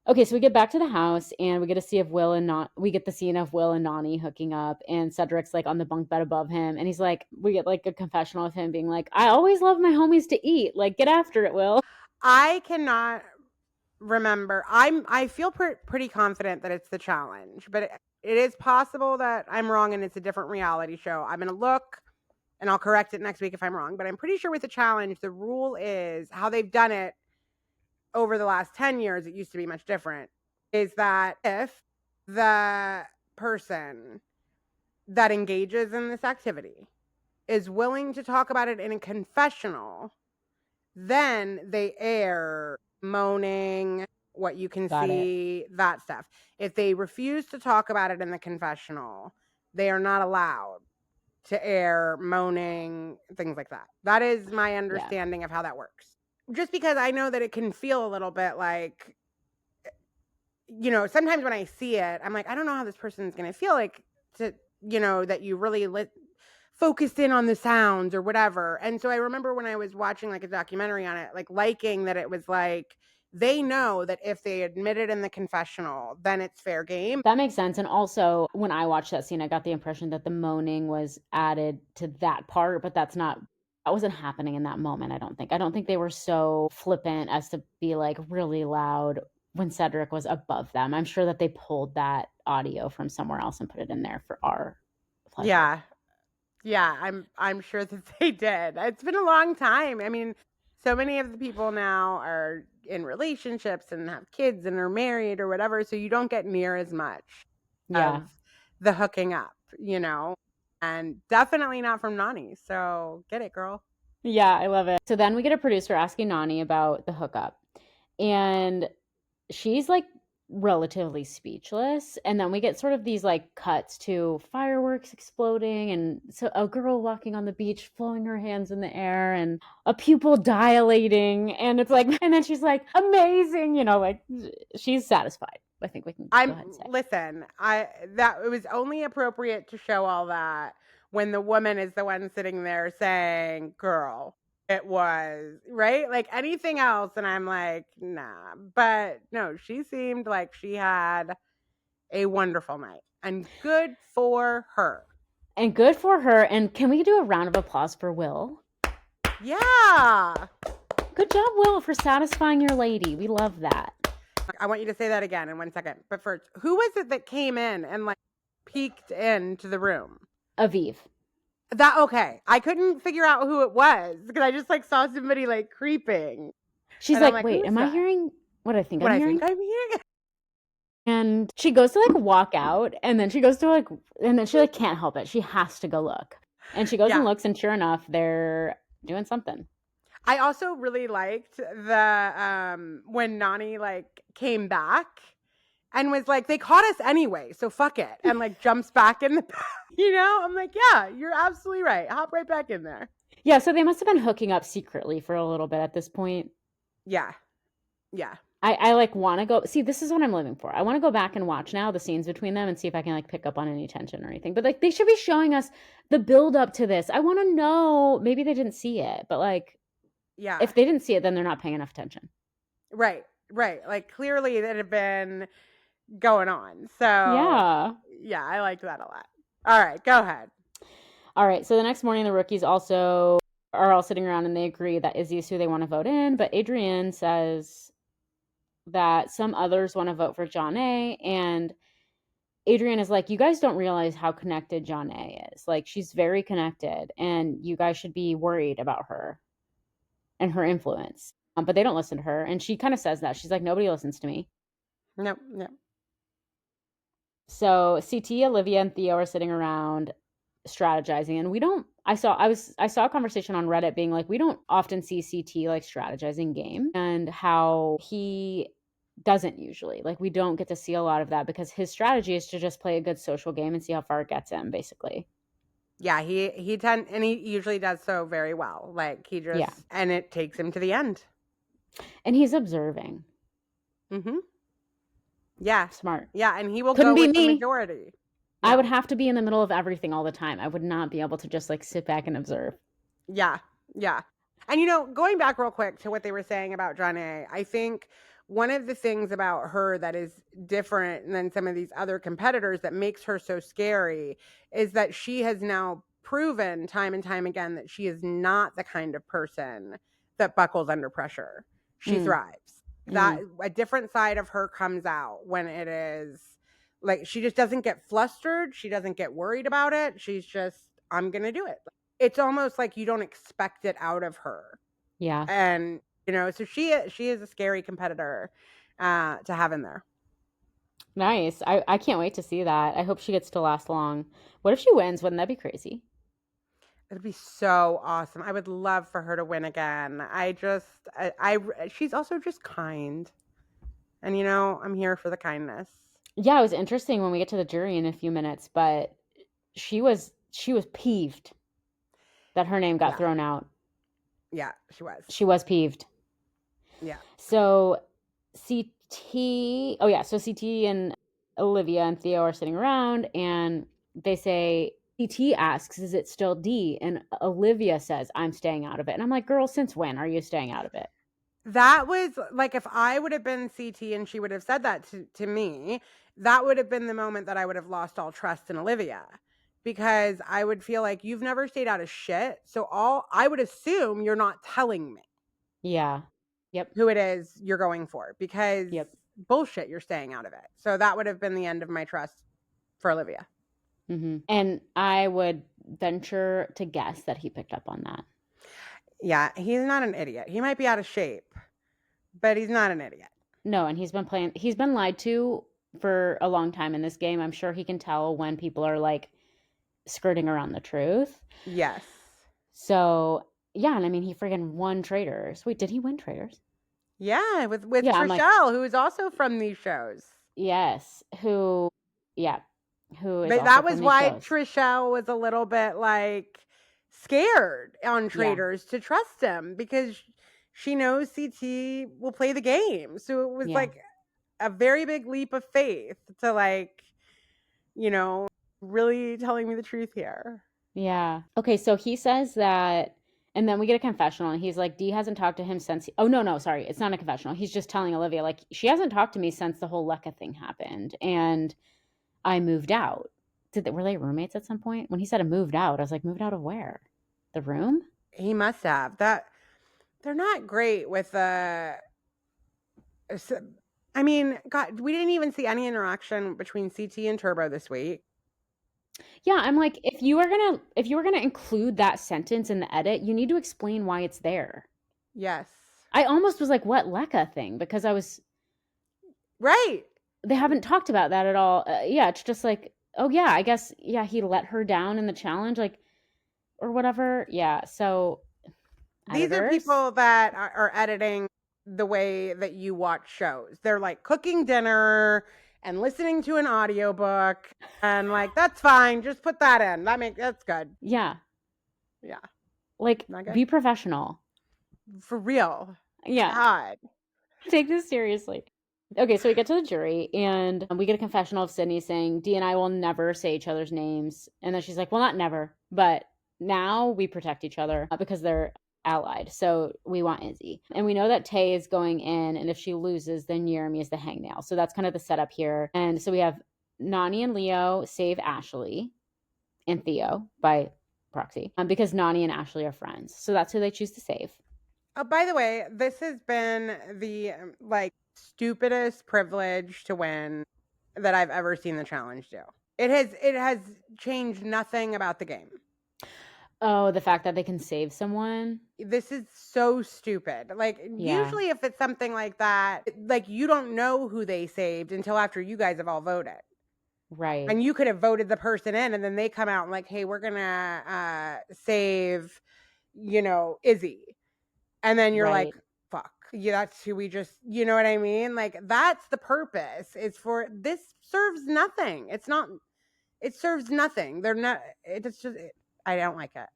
Speaker 1: Okay, so we get back to the house and we get to see if Will and not we get the scene of Will and Nani hooking up, and Cedric's like on the bunk bed above him, and he's like, we get like a confessional of him being like, I always love my homies to eat. Like, get after it, Will.
Speaker 2: I cannot remember. I feel pretty confident that it's the challenge, but it is possible that I'm wrong and it's a different reality show. I'm gonna look and I'll correct it next week if I'm wrong. But I'm pretty sure with the challenge, the rule is how they've done it over the last 10 years. It used to be much different. Is that if the person that engages in this activity is willing to talk about it in a confessional, then they air moaning, what you can
Speaker 1: Got it.
Speaker 2: see, that stuff. If they refuse to talk about it in the confessional, they are not allowed to air moaning, things like that. That is my understanding of how that works. Just because I know that it can feel a little bit like, you know, sometimes when I see it, I'm like, I don't know how this person's going to feel like to, you know, that you really focused in on the sounds or whatever. And so I remember when I was watching like a documentary on it, like liking that it was like, they know that if they admit it in the confessional, then it's fair game.
Speaker 1: That makes sense. And also, when I watched that scene, I got the impression that the moaning was added to that part, but that wasn't happening in that moment, I don't think. I don't think they were so flippant as to be like really loud when Cedric was above them. I'm sure that they pulled that audio from somewhere else and put it in there for our pleasure.
Speaker 2: Yeah. Yeah, I'm sure that they did. It's been a long time. I mean, so many of the people now are in relationships and have kids and are married or whatever, so you don't get near as much of the hooking up, you know? And definitely not from Nani. So get it, girl.
Speaker 1: Yeah, I love it. So then we get a producer asking Nani about the hookup. And she's like relatively speechless, and then we get sort of these like cuts to fireworks exploding, and so a girl walking on the beach flowing her hands in the air, and a pupil dilating, and it's like, and then she's like, amazing, you know, like she's satisfied. I think we can go ahead and say.
Speaker 2: Listen, that it was only appropriate to show all that when the woman is the one sitting there saying, girl, it was, right? Like anything else, and I'm like, nah. But no, she seemed like she had a wonderful night. And good for her.
Speaker 1: And good for her. And can we do a round of applause for Will?
Speaker 2: Yeah.
Speaker 1: Good job, Will, for satisfying your lady. We love that.
Speaker 2: I want you to say that again in 1 second. But first, who was it that came in and like peeked into the room?
Speaker 1: Aviv.
Speaker 2: That okay. I couldn't figure out who it was because I just like saw somebody like creeping.
Speaker 1: She's
Speaker 2: And I'm
Speaker 1: like,
Speaker 2: like,
Speaker 1: wait,
Speaker 2: who is
Speaker 1: am I
Speaker 2: that?
Speaker 1: hearing what I think
Speaker 2: What
Speaker 1: I'm
Speaker 2: I
Speaker 1: hearing?
Speaker 2: think I'm hearing.
Speaker 1: And she goes to like walk out, and then she goes to like, and then she like can't help it. She has to go look. And she goes and
Speaker 2: Yeah.
Speaker 1: looks, and sure enough, they're doing something.
Speaker 2: I also really liked the when Nani like came back and was like, they caught us anyway, so fuck it, and like jumps back in the you know, I'm like, yeah, you're absolutely right. Hop right back in there.
Speaker 1: Yeah, so they must have been hooking up secretly for a little bit at this point.
Speaker 2: Yeah. Yeah.
Speaker 1: I like want to go see, this is what I'm living for. I want to go back and watch now the scenes between them and see if I can like pick up on any tension or anything. But like they should be showing us the build up to this. I want to know, maybe they didn't see it, but like,
Speaker 2: Yeah.
Speaker 1: if they didn't see it, then they're not paying enough attention.
Speaker 2: Right. Like clearly that had been going on. So yeah, I liked that a lot. All right, go ahead.
Speaker 1: All right, so the next morning, the rookies also are all sitting around and they agree that Izzy is who they want to vote in. But Adrienne says that some others want to vote for John A. And Adrienne is like, you guys don't realize how connected John A is. Like, she's very connected, and you guys should be worried about her and her influence. But they don't listen to her. And she kind of says that. She's like, nobody listens to me.
Speaker 2: No.
Speaker 1: So CT, Olivia, and Theo are sitting around strategizing, and I saw a conversation on Reddit being like, we don't often see CT like strategizing game, and how he doesn't usually. Like, we don't get to see a lot of that because his strategy is to just play a good social game and see how far it gets him, basically.
Speaker 2: Yeah, he usually does so very well. Like, he just,
Speaker 1: Yeah.
Speaker 2: and it takes him to the end.
Speaker 1: And he's observing.
Speaker 2: Mm-hmm. Yeah.
Speaker 1: Smart.
Speaker 2: Yeah, and he will
Speaker 1: Couldn't
Speaker 2: go
Speaker 1: be
Speaker 2: with the
Speaker 1: me.
Speaker 2: majority.
Speaker 1: I
Speaker 2: Yeah.
Speaker 1: would have to be in the middle of everything all the time. I would not be able to just like sit back and observe.
Speaker 2: Yeah, yeah. And going back real quick to what they were saying about Janae, I think one of the things about her that is different than some of these other competitors that makes her so scary is that she has now proven time and time again that she is not the kind of person that buckles under pressure. She thrives. That a different side of her comes out when it is like she just doesn't get flustered, she doesn't get worried about it. She's just, I'm going to do it. It's almost like you don't expect it out of her.
Speaker 1: Yeah.
Speaker 2: And so she is a scary competitor to have in there.
Speaker 1: Nice. I can't wait to see that. I hope she gets to last long. What if she wins? Wouldn't that be crazy?
Speaker 2: It'd be so awesome. I would love for her to win again. She's also just kind. And I'm here for the kindness.
Speaker 1: Yeah, it was interesting when we get to the jury in a few minutes, but she was peeved that her name got thrown out.
Speaker 2: Yeah, she was.
Speaker 1: She was peeved.
Speaker 2: Yeah.
Speaker 1: So so CT and Olivia and Theo are sitting around and they say, CT asks, is it still D? And Olivia says, I'm staying out of it. And I'm like, girl, since when are you staying out of it?
Speaker 2: That was like, if I would have been CT and she would have said that to me, that would have been the moment that I would have lost all trust in Olivia, because I would feel like, you've never stayed out of shit. So I would assume you're not telling me.
Speaker 1: Yeah. Yep.
Speaker 2: Who it is you're going for, because
Speaker 1: Yep.
Speaker 2: bullshit, you're staying out of it. So that would have been the end of my trust for Olivia.
Speaker 1: Mm-hmm. And I would venture to guess that he picked up on that.
Speaker 2: Yeah, he's not an idiot. He might be out of shape, but he's not an idiot.
Speaker 1: No, and he's been lied to for a long time in this game. I'm sure he can tell when people are like skirting around the truth.
Speaker 2: Yes.
Speaker 1: So, yeah, and I mean, he friggin' won Traders. Wait, did he win Traders?
Speaker 2: Yeah, with
Speaker 1: Yeah, I'm
Speaker 2: Trishelle, who is also from these shows.
Speaker 1: Yes, who is
Speaker 2: But
Speaker 1: also
Speaker 2: that
Speaker 1: from
Speaker 2: was
Speaker 1: these
Speaker 2: why
Speaker 1: shows.
Speaker 2: Trishelle was a little bit like scared on Traders to trust him, because she knows CT will play the game. So it was like a very big leap of faith to like, really telling me the truth here.
Speaker 1: Yeah. Okay, so he says that, and then we get a confessional, and he's like, D hasn't talked to him since. Oh, no, sorry. It's not a confessional. He's just telling Olivia, like, she hasn't talked to me since the whole Lecca thing happened, and I moved out. Were they roommates at some point? When he said I moved out, I was like, moved out of where? The room?
Speaker 2: He must have. That they're not great with the. I mean, God, we didn't even see any interaction between CT and Turbo this week.
Speaker 1: Yeah, I'm like, if you were gonna include that sentence in the edit, you need to explain why it's there.
Speaker 2: Yes.
Speaker 1: I almost was like, what Lecca thing? Because I was
Speaker 2: right.
Speaker 1: They haven't talked about that at all. Yeah, it's just like, oh yeah, I guess he let her down in the challenge, like, or whatever. Yeah, so
Speaker 2: these are people that are editing the way that you watch shows. They're like cooking dinner and listening to an audiobook and like, that's fine, just put that in. That's good.
Speaker 1: Yeah.
Speaker 2: Yeah.
Speaker 1: Like, be professional.
Speaker 2: For real.
Speaker 1: Yeah.
Speaker 2: God.
Speaker 1: Take this seriously. Okay, so we get to the jury, and we get a confessional of Sydney saying, D and I will never say each other's names. And then she's like, well, not never, but now we protect each other because they're allied. So we want Izzy. And we know that Tay is going in, and if she loses, then Jeremy is the hangnail. So that's kind of the setup here. And so we have Nany and Leo save Ashley and Theo by proxy because Nany and Ashley are friends. So that's who they choose to save.
Speaker 2: Oh, by the way, this has been the stupidest privilege to win that I've ever seen the challenge do. It has changed nothing about the game.
Speaker 1: Oh, the fact that they can save someone?
Speaker 2: This is so stupid. Usually if it's something like that, you don't know who they saved until after you guys have all voted.
Speaker 1: Right.
Speaker 2: And you could have voted the person in, and then they come out and like, hey, we're going to save, Izzy. And then you're like, fuck. Yeah, that's who we just, you know what I mean? Like, that's the purpose. It's for, this serves nothing. It's not, it serves nothing. They're not, it's just, I don't like it.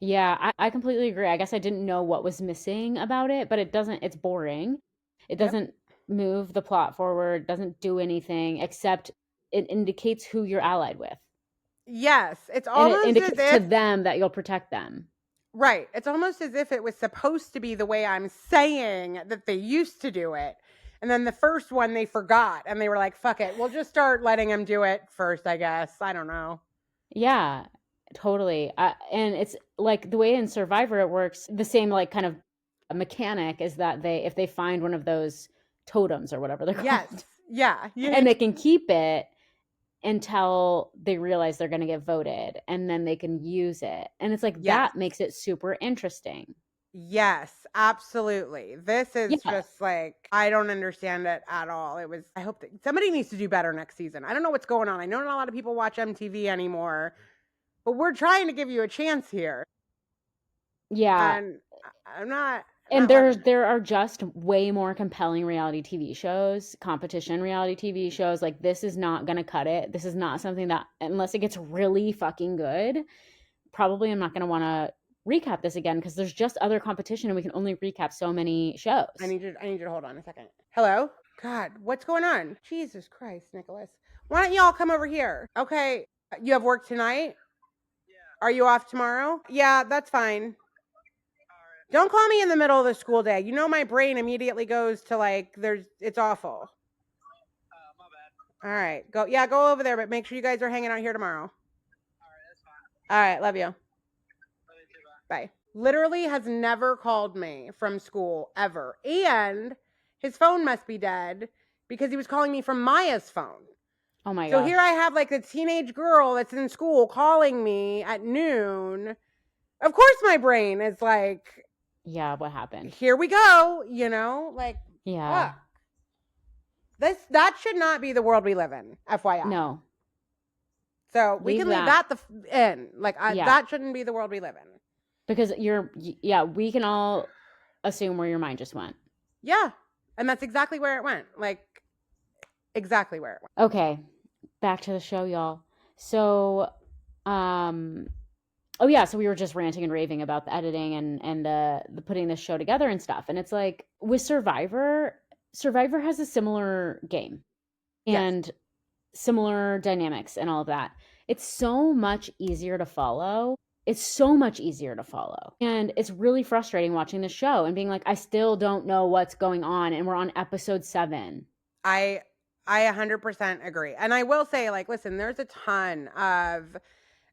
Speaker 1: Yeah, I completely agree. I guess I didn't know what was missing about it, but it's boring. It
Speaker 2: Yep.
Speaker 1: doesn't move the plot forward, doesn't do anything except it indicates who you're allied with.
Speaker 2: Yes. It's
Speaker 1: And it
Speaker 2: almost as
Speaker 1: indicates to
Speaker 2: if,
Speaker 1: them that you'll protect them.
Speaker 2: right. It's almost as if it was supposed to be the way I'm saying that they used to do it. And then the first one they forgot and they were like, fuck it. We'll just start letting them do it first, I guess. I don't know.
Speaker 1: Yeah, totally. And it's like the way in Survivor it works, the same like kind of mechanic is that if they find one of those totems or whatever they're called,
Speaker 2: Yes. Yeah.
Speaker 1: and they can keep it until they realize they're going to get voted, and then they can use it. And it's like
Speaker 2: Yes.
Speaker 1: that makes it super interesting.
Speaker 2: Yes, absolutely. This is
Speaker 1: Yeah.
Speaker 2: just like, I don't understand it at all. It was, I hope that somebody needs to do better next season. I don't know what's going on. I know not a lot of people watch MTV anymore, but we're trying to give you a chance here.
Speaker 1: Yeah.
Speaker 2: And I'm not.
Speaker 1: And
Speaker 2: not loving it.
Speaker 1: there are just way more compelling reality TV shows, competition reality TV shows. Like this is not going to cut it. This is not something that, unless it gets really fucking good, probably I'm not going to want to recap this again because there's just other competition and we can only recap so many shows.
Speaker 2: I need you to hold on a second. Hello? God, what's going on? Jesus Christ, Nicholas. Why don't y'all come over here? Okay, you have work tonight? Yeah. Are you off tomorrow? Yeah, that's fine. Don't call me in the middle of the school day. You know my brain immediately goes to like, it's awful. My bad. All right, go over there, but make sure you guys are hanging out here tomorrow. All right, that's fine. All right, love you. Love you too, bye. Literally has never called me from school ever. And his phone must be dead because he was calling me from Maya's phone.
Speaker 1: Oh my
Speaker 2: So
Speaker 1: gosh.
Speaker 2: here I have like a teenage girl that's in school calling me at noon. Of course my brain is like,
Speaker 1: yeah, what happened?
Speaker 2: Here we go, you know? Like,
Speaker 1: yeah.
Speaker 2: Fuck. That should not be the world we live in, FYI.
Speaker 1: No.
Speaker 2: So we can leave that in. Like, that shouldn't be the world we live in.
Speaker 1: Because we can all assume where your mind just went.
Speaker 2: Yeah. And that's exactly where it went. Like, exactly where it went.
Speaker 1: Okay. Back to the show, y'all. So, oh yeah, so we were just ranting and raving about the editing and the putting this show together and stuff. And it's like with Survivor has a similar game and similar dynamics and all of that. It's so much easier to follow. And it's really frustrating watching the show and being like, I still don't know what's going on. And we're on episode 7.
Speaker 2: I 100% agree. And I will say, like, listen, there's a ton of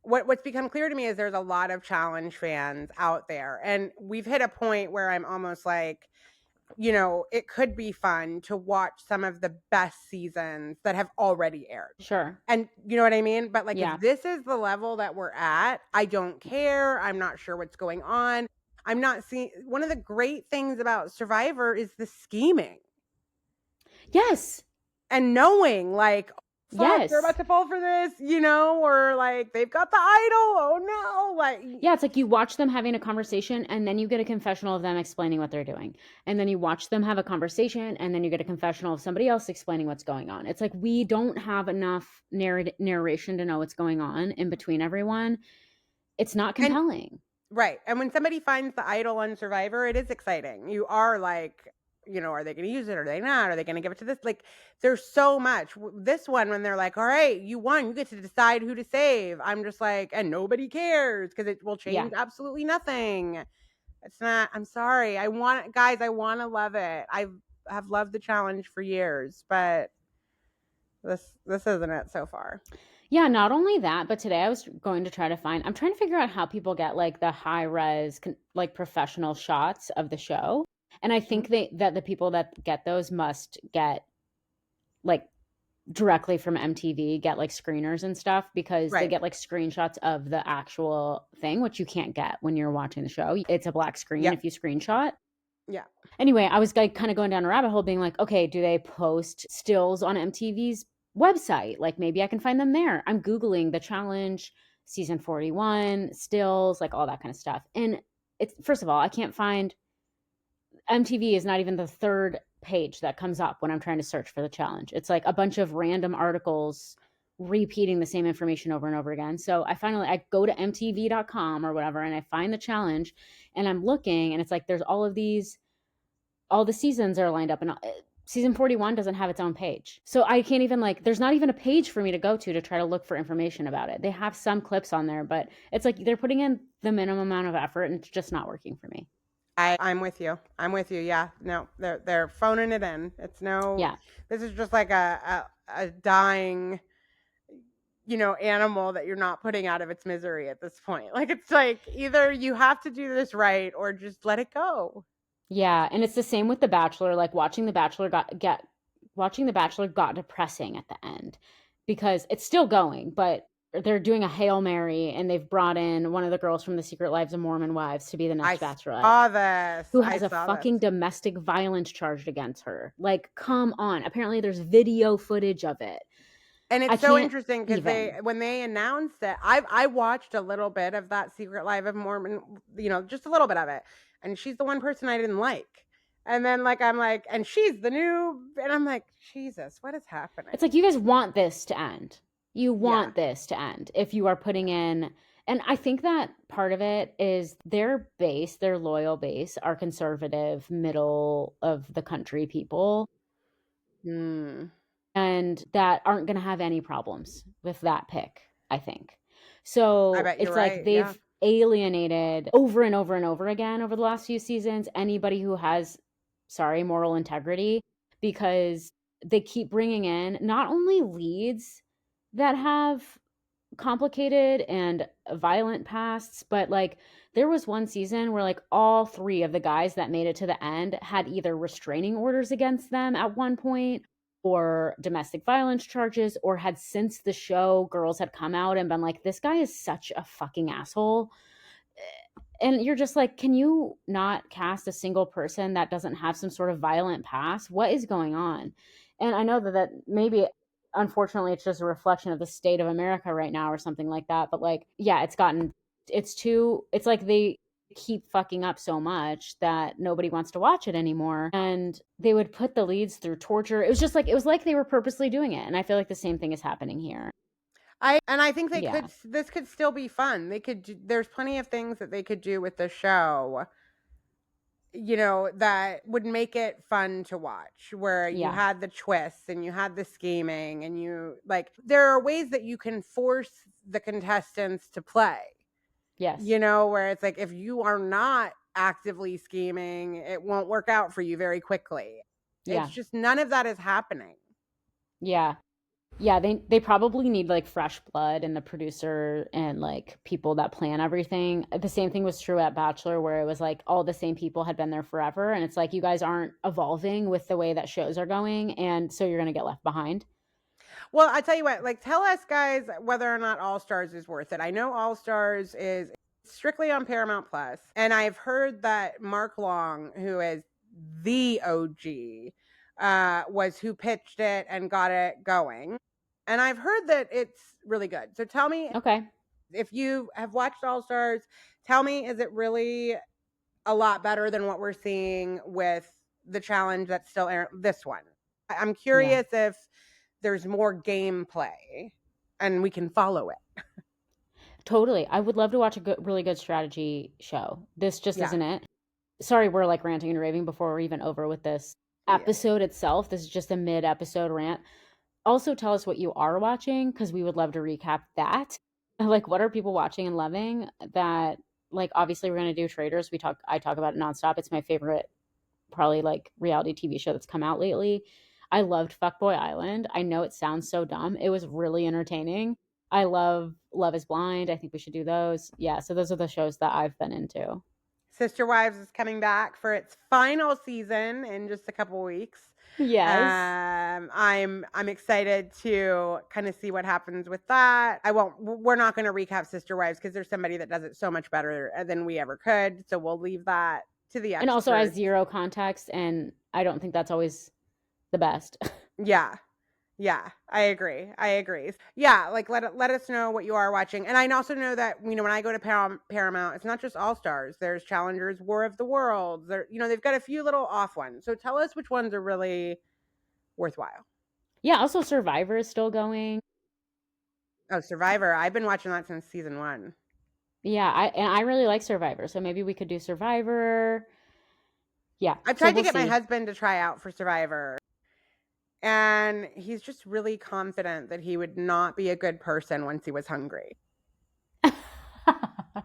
Speaker 2: what's become clear to me is there's a lot of challenge fans out there. And we've hit a point where I'm almost like, you know, it could be fun to watch some of the best seasons that have already aired.
Speaker 1: Sure.
Speaker 2: And you know what I mean? But like, if this is the level that we're at, I don't care. I'm not sure what's going on. I'm not seeing, one of the great things about Survivor is the scheming.
Speaker 1: Yes.
Speaker 2: And knowing like, fuck, they're about to fall for this, you know, or like they've got the idol. Oh no. Like,
Speaker 1: yeah, it's like you watch them having a conversation and then you get a confessional of them explaining what they're doing. And then you watch them have a conversation and then you get a confessional of somebody else explaining what's going on. It's like we don't have enough narration to know what's going on in between everyone. It's not compelling.
Speaker 2: Right. And when somebody finds the idol on Survivor, it is exciting. You are like, you know, are they going to use it? Are they not? Are they going to give it to this? Like, there's so much. This one, when they're like, all right, you won, you get to decide who to save. I'm just like, and nobody cares because it will change absolutely nothing. It's not, I'm sorry. I want to love it. I have loved the challenge for years, but this isn't it so far.
Speaker 1: Yeah, not only that, but today I was going to try to I'm trying to figure out how people get like the high res, like professional shots of the show. And I think that the people that get those must get like directly from MTV, get like screeners and stuff because they get like screenshots of the actual thing, which you can't get when you're watching the show. It's a black screen if you screenshot.
Speaker 2: Yeah.
Speaker 1: Anyway, I was like kind of going down a rabbit hole being like, okay, do they post stills on MTV's website? Like maybe I can find them there. I'm Googling the challenge, season 41, stills, like all that kind of stuff. And it's, first of all, I can't find MTV is not even the third page that comes up when I'm trying to search for the challenge. It's like a bunch of random articles repeating the same information over and over again. So I go to mtv.com or whatever, and I find the challenge, and I'm looking, and it's like there's all the seasons are lined up, and season 41 doesn't have its own page. So I can't even there's not even a page for me to go to try to look for information about it. They have some clips on there, but it's like they're putting in the minimum amount of effort, and it's just not working for me.
Speaker 2: I'm with you. Yeah. No, they're phoning it in. It's no.
Speaker 1: Yeah.
Speaker 2: This is just like a dying, animal that you're not putting out of its misery at this point. Like, it's like either you have to do this right or just let it go.
Speaker 1: Yeah, and it's the same with The Bachelor. Like watching The Bachelor got depressing at the end because it's still going, but they're doing a Hail Mary, and they've brought in one of the girls from the Secret Lives of Mormon Wives to be the next Bachelorette.
Speaker 2: Saw this.
Speaker 1: Who has a fucking domestic violence charged against her. Like, come on. Apparently there's video footage of it.
Speaker 2: And it's so interesting because when they announced it, I watched a little bit of that Secret Life of Mormon, just a little bit of it. And she's the one person I didn't like. And then I'm like, and she's the new, and I'm like, Jesus, what is happening?
Speaker 1: It's like, you guys want this to end. You want this to end if you are putting in, and I think that part of it is their loyal base are conservative, middle of the country people. And that aren't going to have any problems with that pick, I think. So it's like they've alienated over and over and over again over the last few seasons anybody who has, moral integrity, because they keep bringing in not only leads that have complicated and violent pasts, but there was one season where all three of the guys that made it to the end had either restraining orders against them at one point, or domestic violence charges, or had since the show, girls had come out and been like, this guy is such a fucking asshole. And you're just like, can you not cast a single person that doesn't have some sort of violent past? What is going on? And I know that maybe, unfortunately, it's just a reflection of the state of America right now or something like that. But it's like they keep fucking up so much that nobody wants to watch it anymore, and they would put the leads through torture. It was like they were purposely doing it, and I feel like the same thing is happening here.
Speaker 2: I think this could still be fun. There's plenty of things that they could do with the show, that would make it fun to watch, where you had the twists and you had the scheming, and there are ways that you can force the contestants to play.
Speaker 1: Yes.
Speaker 2: Where it's like, if you are not actively scheming, it won't work out for you very quickly. It's just none of that is happening.
Speaker 1: Yeah. Yeah, they probably need fresh blood in the producer and people that plan everything. The same thing was true at Bachelor, where it was all the same people had been there forever, and it's like, you guys aren't evolving with the way that shows are going, and so you're going to get left behind.
Speaker 2: Well, I tell you what, tell us guys whether or not All Stars is worth it. I know All Stars is strictly on Paramount Plus, and I've heard that Mark Long, who is the OG, was who pitched it and got it going. And I've heard that it's really good. So tell me, if you have watched All Stars, tell me, is it really a lot better than what we're seeing with the challenge that's still airing, this one? I'm curious if there's more gameplay and we can follow it.
Speaker 1: Totally. I would love to watch a really good strategy show. This just isn't it. Sorry, we're ranting and raving before we're even over with this episode itself. This is just a mid-episode rant. Also, tell us what you are watching, because we would love to recap that. What are people watching and loving that? Obviously, we're going to do Traitors. I talk about it nonstop. It's my favorite, probably reality TV show that's come out lately. I loved Fuckboy Island. I know it sounds so dumb. It was really entertaining. I love Love is Blind. I think we should do those. Yeah, so those are the shows that I've been into.
Speaker 2: Sister Wives is coming back for its final season in just a couple weeks.
Speaker 1: Yes.
Speaker 2: I'm excited to kind of see what happens with that. We're not going to recap Sister Wives because there's somebody that does it so much better than we ever could. So we'll leave that to the experts.
Speaker 1: And also has zero context, and I don't think that's always the best.
Speaker 2: Yeah. Yeah, I agree. Yeah, like let us know what you are watching. And I also know that when I go to Paramount, it's not just All Stars. There's Challengers, War of the Worlds. They've got a few little off ones. So tell us which ones are really worthwhile.
Speaker 1: Yeah, also Survivor is still going.
Speaker 2: Oh, Survivor. I've been watching that since season 1.
Speaker 1: Yeah, I really like Survivor, so maybe we could do Survivor. Yeah,
Speaker 2: I've
Speaker 1: so
Speaker 2: tried to
Speaker 1: we'll
Speaker 2: get my
Speaker 1: see.
Speaker 2: husband to try out for Survivor, and he's just really confident that he would not be a good person once he was hungry.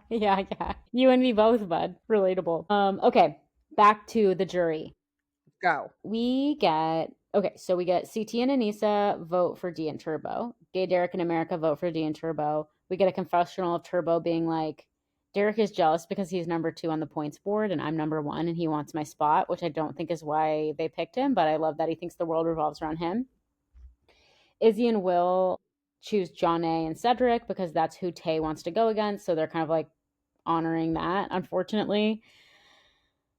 Speaker 1: Yeah. You and me both, bud. Relatable. Okay, back to the jury.
Speaker 2: Go.
Speaker 1: We get CT and Anissa vote for D and Turbo. Gay Derek and America vote for D and Turbo. We get a confessional of Turbo being like, Derek is jealous because he's number 2 on the points board and I'm number 1 and he wants my spot, which I don't think is why they picked him, but I love that he thinks the world revolves around him. Izzy and Will choose John A. and Cedric because that's who Tay wants to go against, so they're kind of like honoring that, unfortunately.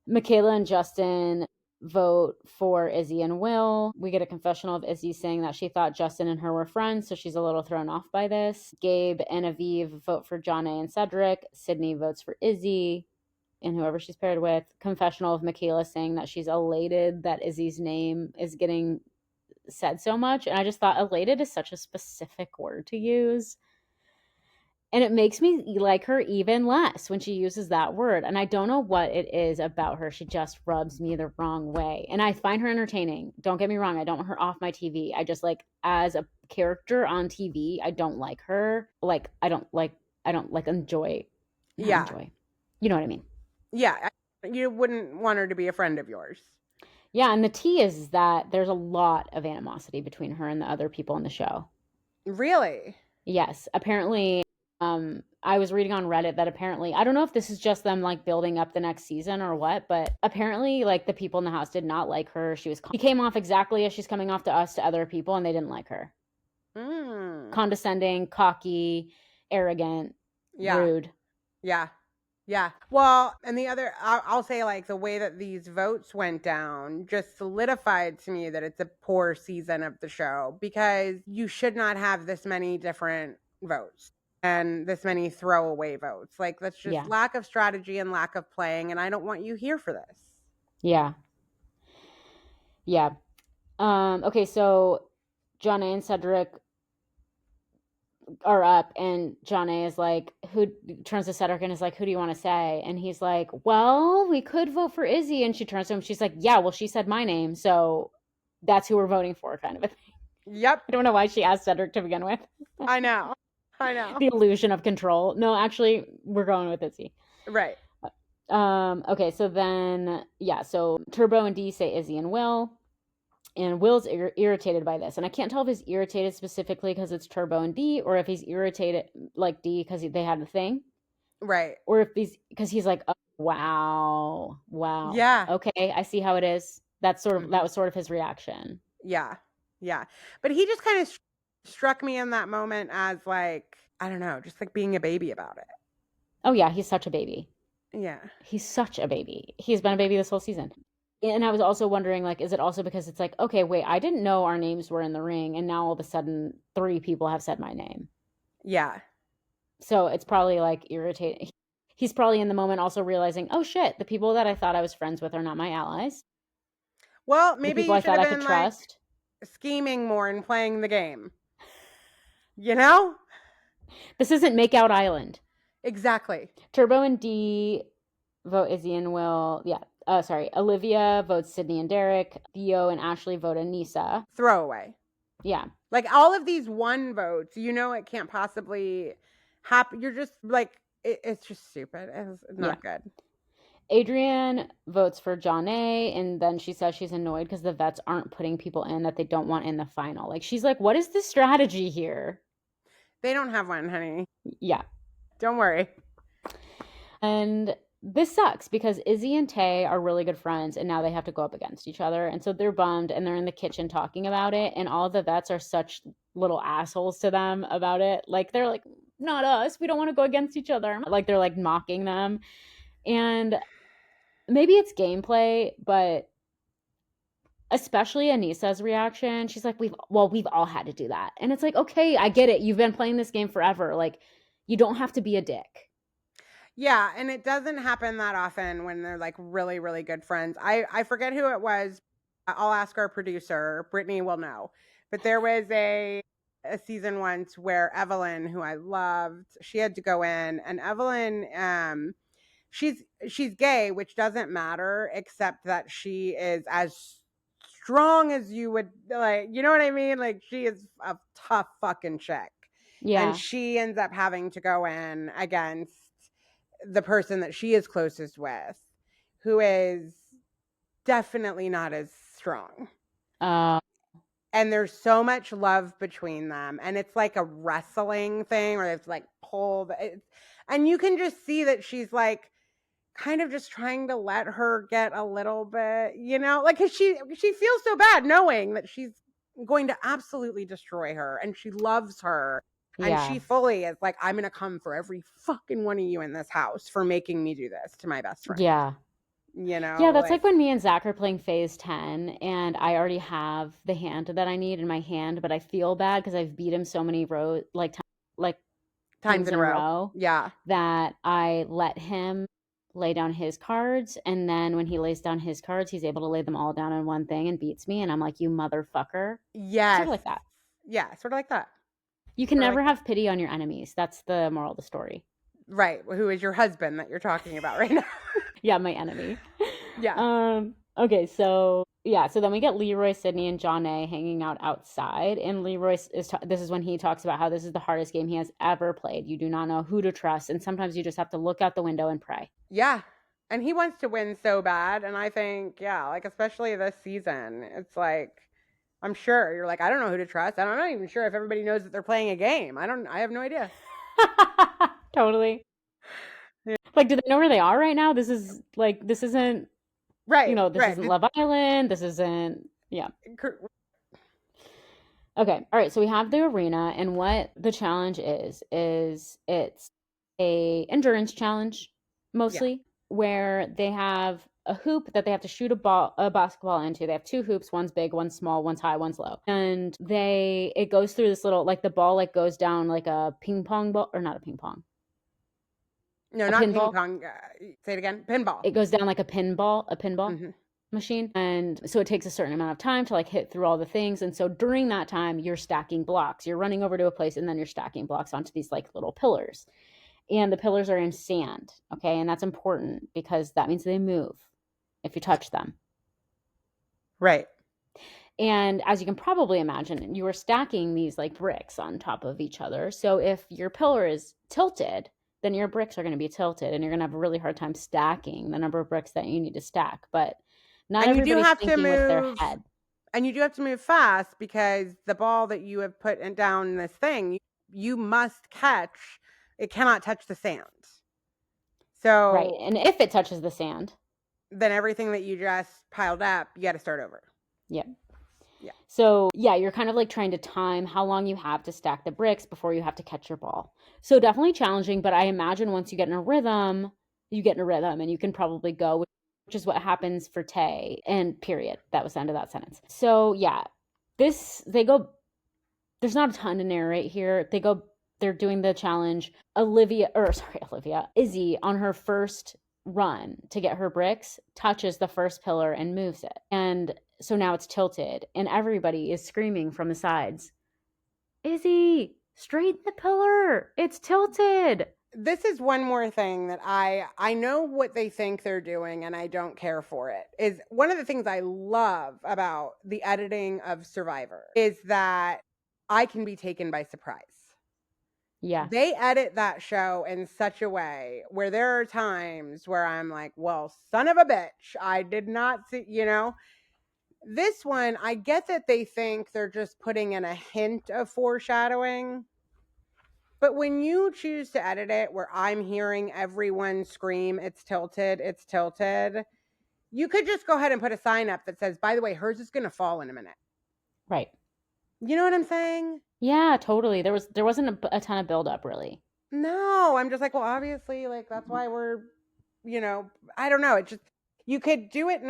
Speaker 1: Michaela and Justin vote for Izzy and Will. We get a confessional of Izzy saying that she thought Justin and her were friends, so she's a little thrown off by this. Gabe and Aviv vote for John A. and Cedric. Sydney votes for Izzy and whoever she's paired with. Confessional of Michaela saying that she's elated that Izzy's name is getting said so much. And I just thought elated is such a specific word to use. And it makes me like her even less when she uses that word. And I don't know what it is about her. She just rubs me the wrong way. And I find her entertaining. Don't get me wrong. I don't want her off my TV. I just like, as a character on TV, I don't like her. Like, I don't enjoy.
Speaker 2: Yeah.
Speaker 1: Enjoy. You know what I mean?
Speaker 2: Yeah. You wouldn't want her to be a friend of yours.
Speaker 1: Yeah. And the tea is that there's a lot of animosity between her and the other people in the show.
Speaker 2: Really?
Speaker 1: Yes. Apparently, I was reading on Reddit that apparently, I don't know if this is just them like building up the next season or what, but apparently like the people in the house did not like her. She came off exactly as she's coming off to us, to other people, and they didn't like her. Condescending, cocky, arrogant, rude.
Speaker 2: Yeah. Well, and I'll say like the way that these votes went down just solidified to me that it's a poor season of the show, because you should not have this many different votes and this many throwaway votes. Like, that's just lack of strategy and lack of playing, and I don't want you here for this.
Speaker 1: Yeah. Okay, so John A. and Cedric are up, and John A. is like, who turns to Cedric and is like, who do you want to say? And he's like, well, we could vote for Izzy. And she turns to him, she's like, yeah, well, she said my name, so that's who we're voting for, kind of a thing.
Speaker 2: Yep.
Speaker 1: I don't know why she asked Cedric to begin with.
Speaker 2: I know.
Speaker 1: The illusion of control. No, actually, we're going with Izzy.
Speaker 2: Right.
Speaker 1: Okay, so then, so Turbo and Dee say Izzy and Will. And Will's irritated by this. And I can't tell if he's irritated specifically because it's Turbo and Dee, or if he's irritated like Dee because they had the thing.
Speaker 2: Right.
Speaker 1: Or if he's like, oh, wow.
Speaker 2: Yeah.
Speaker 1: Okay, I see how it is. That was sort of his reaction.
Speaker 2: Yeah. But he just kind of struck me in that moment as like, I don't know, just like being a baby about it.
Speaker 1: Oh yeah, he's such a baby.
Speaker 2: Yeah.
Speaker 1: He's such a baby. He's been a baby this whole season. And I was also wondering, like, is it also because it's like, okay, wait, I didn't know our names were in the ring, and now all of a sudden 3 people have said my name.
Speaker 2: Yeah.
Speaker 1: So it's probably like irritating. He's probably in the moment also realizing, oh shit, the people that I thought I was friends with are not my allies.
Speaker 2: Well, maybe
Speaker 1: people
Speaker 2: you
Speaker 1: I thought I could trust.
Speaker 2: Scheming more and playing the game. You know?
Speaker 1: This isn't Makeout Island.
Speaker 2: Exactly.
Speaker 1: Turbo and Dee vote Izzy and Will. Yeah. Olivia votes Sydney and Derek. Theo and Ashley vote Anissa.
Speaker 2: Throwaway.
Speaker 1: Yeah.
Speaker 2: Like, all of these 1 votes, it can't possibly happen. You're just like, it's just stupid. It's not good.
Speaker 1: Adrienne votes for John A. And then she says she's annoyed because the vets aren't putting people in that they don't want in the final. Like, she's like, what is the strategy here?
Speaker 2: They don't have one, honey.
Speaker 1: Yeah.
Speaker 2: Don't worry.
Speaker 1: And this sucks because Izzy and Tay are really good friends, and now they have to go up against each other. And so they're bummed, and they're in the kitchen talking about it. And all the vets are such little assholes to them about it. Like, they're like, not us. We don't want to go against each other. Like, they're like mocking them. And maybe it's gameplay, but especially Anissa's reaction. She's like, we've all had to do that. And it's like, okay, I get it. You've been playing this game forever. Like, you don't have to be a dick.
Speaker 2: Yeah, and it doesn't happen that often when they're like really, really good friends. I forget who it was. I'll ask our producer. Brittany will know. But there was a season once where Evelyn, who I loved, she had to go in, and Evelyn, she's gay, which doesn't matter, except that she is as strong as you would like, you know what I mean? Like, she is a tough fucking chick.
Speaker 1: Yeah.
Speaker 2: And she ends up having to go in against the person that she is closest with, who is definitely not as strong. And there's so much love between them, and it's like a wrestling thing where it's like pulled, and you can just see that she's like kind of just trying to let her get a little bit, you know, like, cause she feels so bad knowing that she's going to absolutely destroy her, and she loves her. And she fully is like, I'm going to come for every fucking one of you in this house for making me do this to my best friend.
Speaker 1: Yeah.
Speaker 2: You know?
Speaker 1: Yeah, that's like when me and Zach are playing Phase 10 and I already have the hand that I need in my hand, but I feel bad because I've beat him so many times in a row.
Speaker 2: Yeah.
Speaker 1: That I let him lay down his cards, and then when he lays down his cards, he's able to lay them all down on one thing and beats me, and I'm like, you motherfucker.
Speaker 2: Yes.
Speaker 1: Sort of like that.
Speaker 2: Yeah, sort of like that.
Speaker 1: You can never have pity on your enemies. That's the moral of the story.
Speaker 2: Right. Who is your husband that you're talking about right now?
Speaker 1: Yeah, my enemy.
Speaker 2: Yeah.
Speaker 1: Okay, so then we get Leroy, Sydney, and John A hanging out outside, and Leroy this is when he talks about how this is the hardest game he has ever played. You do not know who to trust, and sometimes you just have to look out the window and pray.
Speaker 2: Yeah. And he wants to win so bad, and I think, yeah, like, especially this season, it's like, I'm sure you're like, I don't know who to trust. I'm not even sure if everybody knows that they're playing a game. I have no idea.
Speaker 1: Totally. Yeah. Like, do they know where they are right now? This isn't
Speaker 2: right.
Speaker 1: You know, this isn't Love Island. This isn't, yeah. Okay. All right. So we have the arena, and what the challenge is it's a endurance challenge mostly, where they have a hoop that they have to shoot a basketball into. They have two hoops. One's big, one's small, one's high, one's low. And it goes through this little, like, the ball, like, goes down like a ping pong ball, or not a ping pong.
Speaker 2: No, not ping pong. Say it again. Pinball.
Speaker 1: It goes down like a pinball machine. And so it takes a certain amount of time to, like, hit through all the things. And so during that time, you're stacking blocks. You're running over to a place, and then you're stacking blocks onto these, like, little pillars. And the pillars are in sand. Okay. And that's important because that means they move if you touch them.
Speaker 2: Right.
Speaker 1: And as you can probably imagine, you are stacking these, like, bricks on top of each other. So if your pillar is tilted, then your bricks are going to be tilted, and you're going to have a really hard time stacking the number of bricks that you need to stack. But not everybody's thinking with their head.
Speaker 2: And you do have to move fast, because the ball that you have put down this thing, you must catch. It cannot touch the sand. So
Speaker 1: right. And if it touches the sand,
Speaker 2: then everything that you just piled up, you got to start over.
Speaker 1: Yep.
Speaker 2: Yeah.
Speaker 1: So, yeah, you're kind of like trying to time how long you have to stack the bricks before you have to catch your ball. So definitely challenging, but I imagine once you get in a rhythm, and you can probably go, which is what happens for Tay, and period. That was the end of that sentence. So, yeah, there's not a ton to narrate here. They're doing the challenge. Izzy, on her first run to get her bricks, touches the first pillar and moves it. And so now it's tilted, and everybody is screaming from the sides, Izzy, straighten the pillar. It's tilted.
Speaker 2: This is one more thing that I know what they think they're doing, and I don't care for it. Is one of the things I love about the editing of Survivor is that I can be taken by surprise.
Speaker 1: Yeah.
Speaker 2: They edit that show in such a way where there are times where I'm like, well, son of a bitch, I did not see, you know. This one, I get that they think they're just putting in a hint of foreshadowing. But when you choose to edit it where I'm hearing everyone scream, it's tilted, you could just go ahead and put a sign up that says, by the way, hers is going to fall in a minute.
Speaker 1: Right.
Speaker 2: You know what I'm saying?
Speaker 1: Yeah, totally. There wasn't a ton of buildup, really.
Speaker 2: No, I'm just like, well, obviously, like, that's why we're, you know, I don't know. It just, you could do it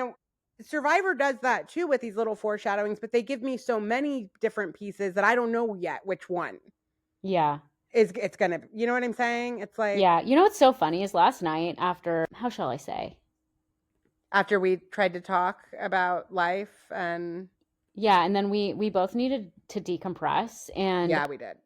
Speaker 2: Survivor does that too with these little foreshadowings, but they give me so many different pieces that I don't know yet which one
Speaker 1: Yeah.
Speaker 2: it's gonna be. You know what I'm saying? It's like
Speaker 1: Yeah. You know what's so funny is last night after, how shall I say?
Speaker 2: after we tried to talk about life and
Speaker 1: Yeah, and then we both needed to decompress and
Speaker 2: yeah, we did.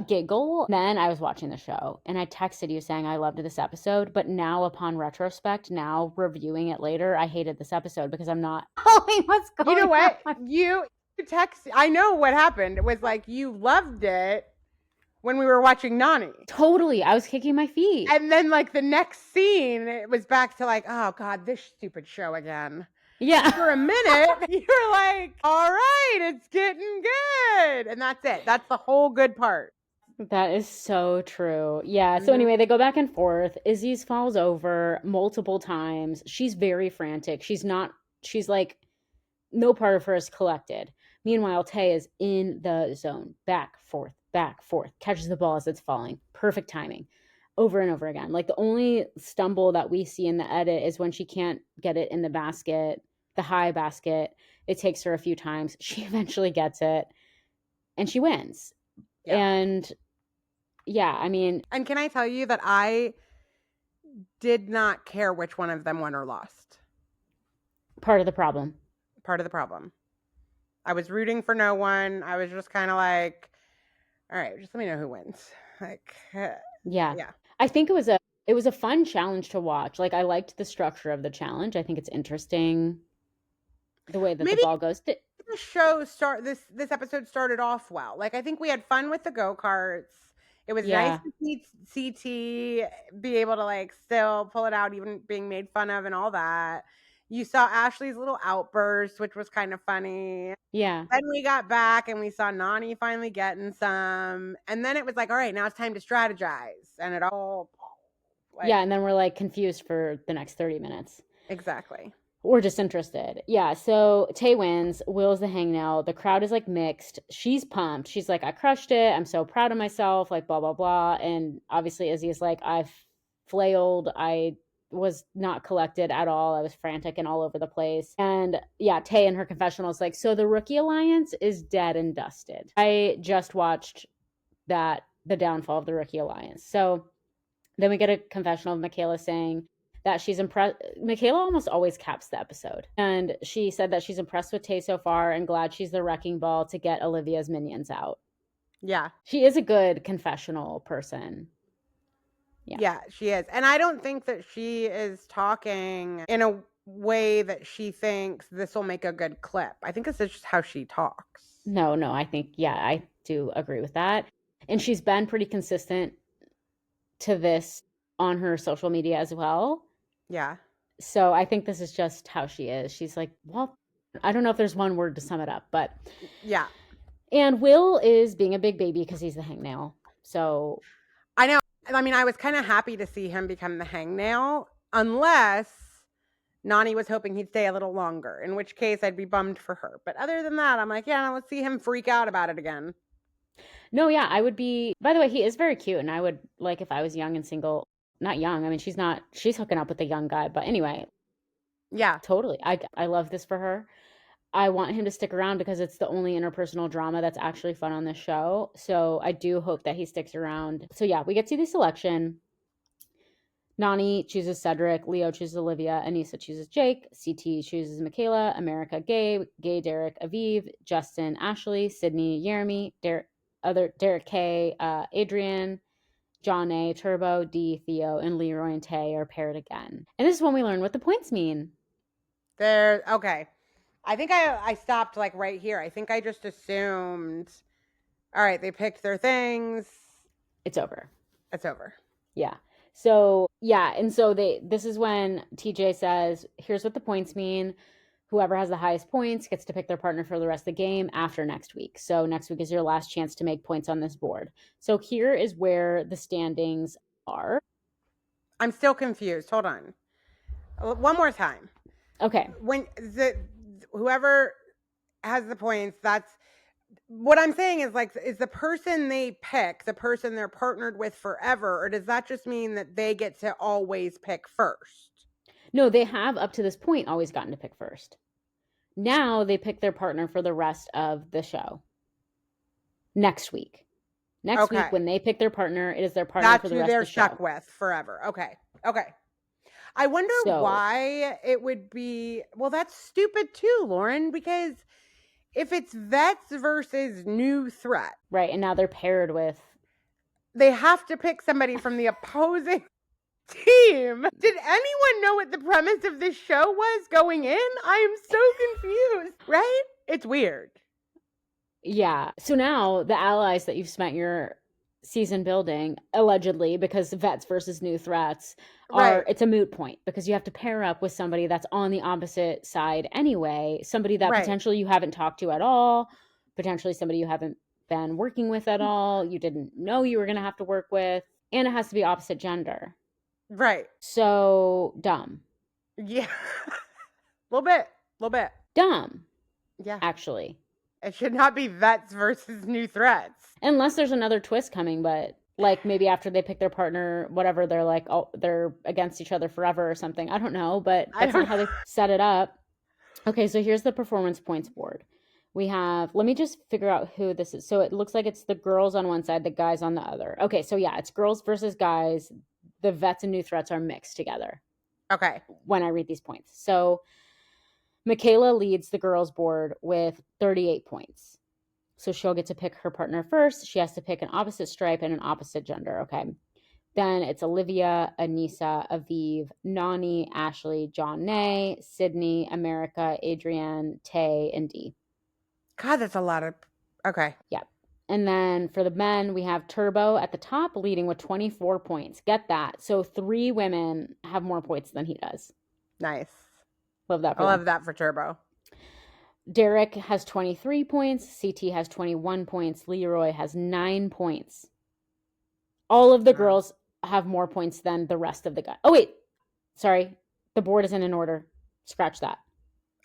Speaker 1: giggle. Then I was watching the show and I texted you saying I loved this episode, but now upon retrospect, now reviewing it later, I hated this episode because I'm not knowing what's going on.
Speaker 2: You know what? You text. I know what happened. It was like you loved it when we were watching Nani.
Speaker 1: Totally. I was kicking my feet.
Speaker 2: And then like the next scene, it was back to like, oh God, this stupid show again.
Speaker 1: Yeah.
Speaker 2: For a minute, you were like, all right, it's getting good. And that's it. That's the whole good part.
Speaker 1: That is so true. Yeah. So anyway, they go back and forth. Izzy's falls over multiple times. She's very frantic. She's like, no part of her is collected. Meanwhile, Tay is in the zone, back, forth, catches the ball as it's falling. Perfect timing. Over and over again. Like the only stumble that we see in the edit is when she can't get it in the basket, the high basket. It takes her a few times. She eventually gets it and she wins.
Speaker 2: Yeah.
Speaker 1: And yeah, I mean.
Speaker 2: And can I tell you that I did not care which one of them won or lost?
Speaker 1: Part of the problem.
Speaker 2: Part of the problem. I was rooting for no one. I was just kind of like, all right, just let me know who wins. Like,
Speaker 1: yeah.
Speaker 2: yeah.
Speaker 1: I think it was a fun challenge to watch. Like I liked the structure of the challenge. I think it's interesting the way that the ball goes.
Speaker 2: The show this episode started off well. Like I think we had fun with the go-karts. It was nice to see CT be able to like still pull it out, even being made fun of and all that. You saw Ashley's little outburst, which was kind of funny.
Speaker 1: Yeah.
Speaker 2: Then we got back and we saw Nani finally getting some. And then it was like, all right, now it's time to strategize. And it all
Speaker 1: yeah, and then we're like confused for the next 30 minutes.
Speaker 2: Exactly.
Speaker 1: We're disinterested. Yeah, so Tay wins. Will's the hangnail. The crowd is like mixed. She's pumped. She's like, I crushed it. I'm so proud of myself, like blah, blah, blah. And obviously Izzy is like, I've flailed. I was not collected at all. I was frantic and all over the place. And yeah, Tay in her confessional is like, so the Rookie Alliance is dead and dusted. I just watched the downfall of the Rookie Alliance. So then we get a confessional of Michaela saying that she's impressed. Michaela almost always caps the episode. And she said that she's impressed with Tay so far and glad she's the wrecking ball to get Olivia's minions out.
Speaker 2: Yeah.
Speaker 1: She is a good confessional person.
Speaker 2: Yeah, she is. And I don't think that she is talking in a way that she thinks this will make a good clip. I think this is just how she talks.
Speaker 1: No, I think, yeah, I do agree with that. And she's been pretty consistent to this on her social media as well.
Speaker 2: Yeah.
Speaker 1: So I think this is just how she is. She's like, well, I don't know if there's one word to sum it up, but
Speaker 2: yeah.
Speaker 1: And Will is being a big baby because he's the hangnail. So
Speaker 2: I know. I mean, I was kind of happy to see him become the hangnail, unless Nani was hoping he'd stay a little longer, in which case I'd be bummed for her. But other than that, I'm like, yeah, no, let's see him freak out about it again.
Speaker 1: No, yeah, I would be. By the way, he is very cute, and I would like if I was young and single. Not young. I mean, she's hooking up with a young guy, but anyway.
Speaker 2: Yeah,
Speaker 1: totally. I love this for her. I want him to stick around because it's the only interpersonal drama that's actually fun on this show. So I do hope that he sticks around. So yeah, we get to the selection. Nani chooses Cedric, Leo chooses Olivia, Anissa chooses Jake, CT chooses Michaela, America Gay, Derek, Aviv, Justin, Ashley, Sydney, Jeremy, Derek K, Adrian, John A, Turbo, D, Theo, and Leroy and Tay are paired again. And this is when we learn what the points mean.
Speaker 2: Okay. I think I stopped like right here. I think I just assumed, all right, they picked their things.
Speaker 1: It's over.
Speaker 2: It's over.
Speaker 1: Yeah. So, yeah. And so this is when TJ says, here's what the points mean. Whoever has the highest points gets to pick their partner for the rest of the game after next week. So next week is your last chance to make points on this board. So here is where the standings are.
Speaker 2: I'm still confused. Hold on. One more time.
Speaker 1: Okay.
Speaker 2: When whoever has the points, that's what I'm saying is like, is the person they pick the person they're partnered with forever? Or does that just mean that they get to always pick first?
Speaker 1: No, they have up to this point always gotten to pick first. Now they pick their partner for the rest of the show. Next week. Next week,
Speaker 2: Okay.
Speaker 1: when they pick their partner, it is their partner
Speaker 2: That's
Speaker 1: for the
Speaker 2: who
Speaker 1: rest of
Speaker 2: they're
Speaker 1: the show.
Speaker 2: stuck with forever. Okay. Okay. I wonder
Speaker 1: So-
Speaker 2: why it would be. Well, that's stupid too, Lauren, because if it's vets versus new threat,
Speaker 1: Right. And now they're paired with.
Speaker 2: they have to pick somebody from the opposing team. Did anyone know what the premise of this show was going in? I am so confused, right? It's weird.
Speaker 1: Yeah. So now the allies that you've spent your season building, allegedly, because vets versus new threats,
Speaker 2: Right.
Speaker 1: it's a moot point because you have to pair up with somebody that's on the opposite side anyway, somebody that
Speaker 2: Right.
Speaker 1: potentially you haven't talked to at all, potentially somebody you haven't been working with at all, you didn't know you were going to have to work with, and it has to be opposite gender.
Speaker 2: Right.
Speaker 1: So dumb.
Speaker 2: Yeah. A little bit.
Speaker 1: Dumb,
Speaker 2: Yeah.
Speaker 1: actually.
Speaker 2: It should not be vets versus new threats.
Speaker 1: Unless there's another twist coming, but like maybe after they pick their partner, whatever, they're like, oh, they're against each other forever or something. I don't know, but that's not how they set it up. Okay, so here's the performance points board. We have, let me just figure out who this is. So it looks like it's the girls on one side, the guys on the other. Okay, so yeah, it's girls versus guys. The vets and new threats are mixed together
Speaker 2: Okay.
Speaker 1: when I read these points. So Michaela leads the girls board with 38 points. So she'll get to pick her partner first. She has to pick an opposite stripe and an opposite gender, okay? Then it's Olivia, Anissa, Aviv, Nani, Ashley, John Nay, Sydney, America, Adrienne, Tay, and Dee.
Speaker 2: God, that's a lot of. Okay.
Speaker 1: Yep. And then for the men, we have Turbo at the top leading with 24 points. Get that. So 3 women have more points than he does.
Speaker 2: Nice.
Speaker 1: Love that for
Speaker 2: I
Speaker 1: them.
Speaker 2: love that for Turbo.
Speaker 1: Derek has 23 points. CT has 21 points. Leroy has 9 points. All of the girls have more points than the rest of the guys. Oh, wait. Sorry. The board isn't in order. Scratch that.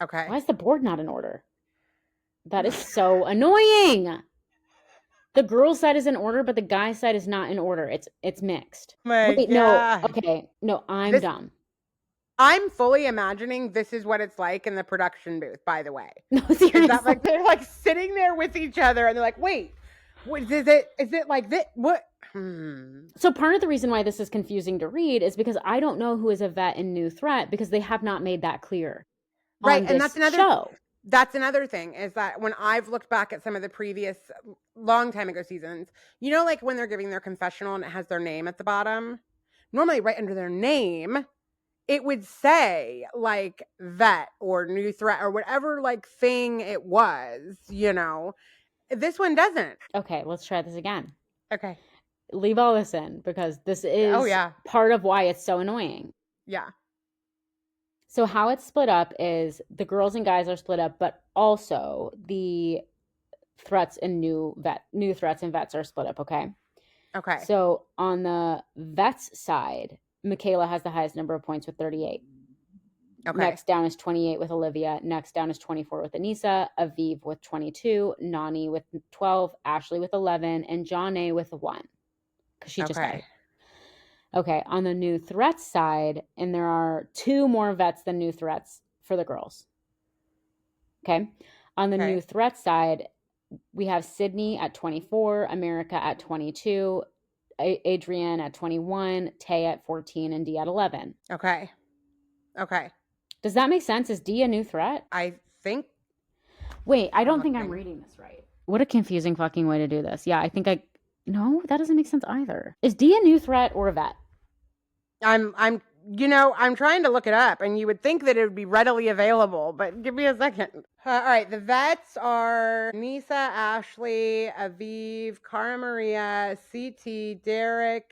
Speaker 2: Okay.
Speaker 1: Why is the board not in order? That is so annoying. The girls' side is in order, but the guys' side is not in order. It's mixed.
Speaker 2: My
Speaker 1: Wait, no.
Speaker 2: God.
Speaker 1: Okay. No, I'm
Speaker 2: This-
Speaker 1: dumb.
Speaker 2: I'm fully imagining this is what it's like in the production booth, by the way.
Speaker 1: No,
Speaker 2: Is
Speaker 1: seriously.
Speaker 2: that like they're like sitting there with each other and they're like, wait, what is it like this? What?
Speaker 1: So part of the reason why this is confusing to read is because I don't know who is a vet and new threat because they have not made that clear.
Speaker 2: Right,
Speaker 1: On
Speaker 2: and
Speaker 1: this
Speaker 2: that's another
Speaker 1: show.
Speaker 2: That's another thing is that when I've looked back at some of the previous long time ago seasons, you know, like when they're giving their confessional and it has their name at the bottom, normally right under their name, it would say like vet or new threat or whatever like thing it was, you know. This one doesn't.
Speaker 1: Okay, let's try this again.
Speaker 2: Okay.
Speaker 1: Leave all this in because this is
Speaker 2: yeah.
Speaker 1: part of why it's so annoying.
Speaker 2: Yeah.
Speaker 1: So how it's split up is the girls and guys are split up, but also the threats and new threats and vets are split up, okay?
Speaker 2: Okay.
Speaker 1: So on the vets side, Michaela has the highest number of points with 38.
Speaker 2: Okay.
Speaker 1: Next down is 28 with Olivia. Next down is 24 with Anissa, Aviv with 22, Nani with 12, Ashley with 11, and John A with 1. Because she just got it. Okay, on the new threats side, and there are 2 more vets than new threats for the girls. Okay. On the new threats side, we have Sydney at 24, America at 22, Adrienne at 21, Tay at 14, and Dee at 11.
Speaker 2: Okay. Okay.
Speaker 1: Does that make sense? Is Dee a new threat?
Speaker 2: I think.
Speaker 1: Wait, I don't think I'm reading this right. What a confusing fucking way to do this. Yeah, I think no, that doesn't make sense either. Is Dee a new threat or a vet?
Speaker 2: I'm trying to look it up and you would think that it would be readily available, but give me a second. All right. The vets are Nisa, Ashley, Aviv, Cara Maria, CT, Derek,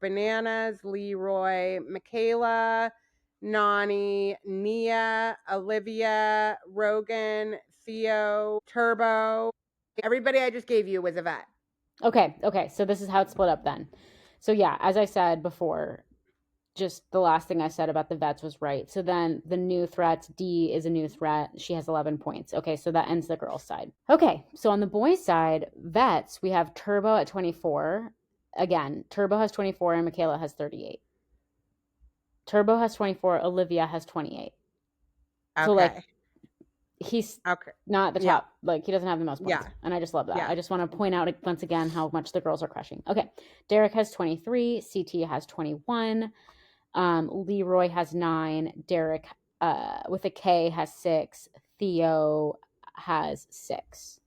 Speaker 2: Bananas, Leroy, Michaela, Nani, Nia, Olivia, Rogan, Theo, Turbo. Everybody I just gave you was a vet.
Speaker 1: Okay. So this is how it's split up then. So yeah, as I said before, just the last thing I said about the vets was right. So then the new threats, Dee is a new threat. She has 11 points. Okay, so that ends the girls' side. Okay, so on the boys' side, vets, we have Turbo at 24. Again, Turbo has 24 and Michaela has 38. Turbo has 24, Olivia has 28.
Speaker 2: Okay.
Speaker 1: So like He's
Speaker 2: Okay.
Speaker 1: not the
Speaker 2: Yeah.
Speaker 1: top. Like, he doesn't have the most points.
Speaker 2: Yeah.
Speaker 1: And I just love that.
Speaker 2: Yeah.
Speaker 1: I just want to point out once again how much the girls are crushing. Okay. Derek has 23. CT has 21. Leroy has 9. Derek with a K has 6. Theo has 6.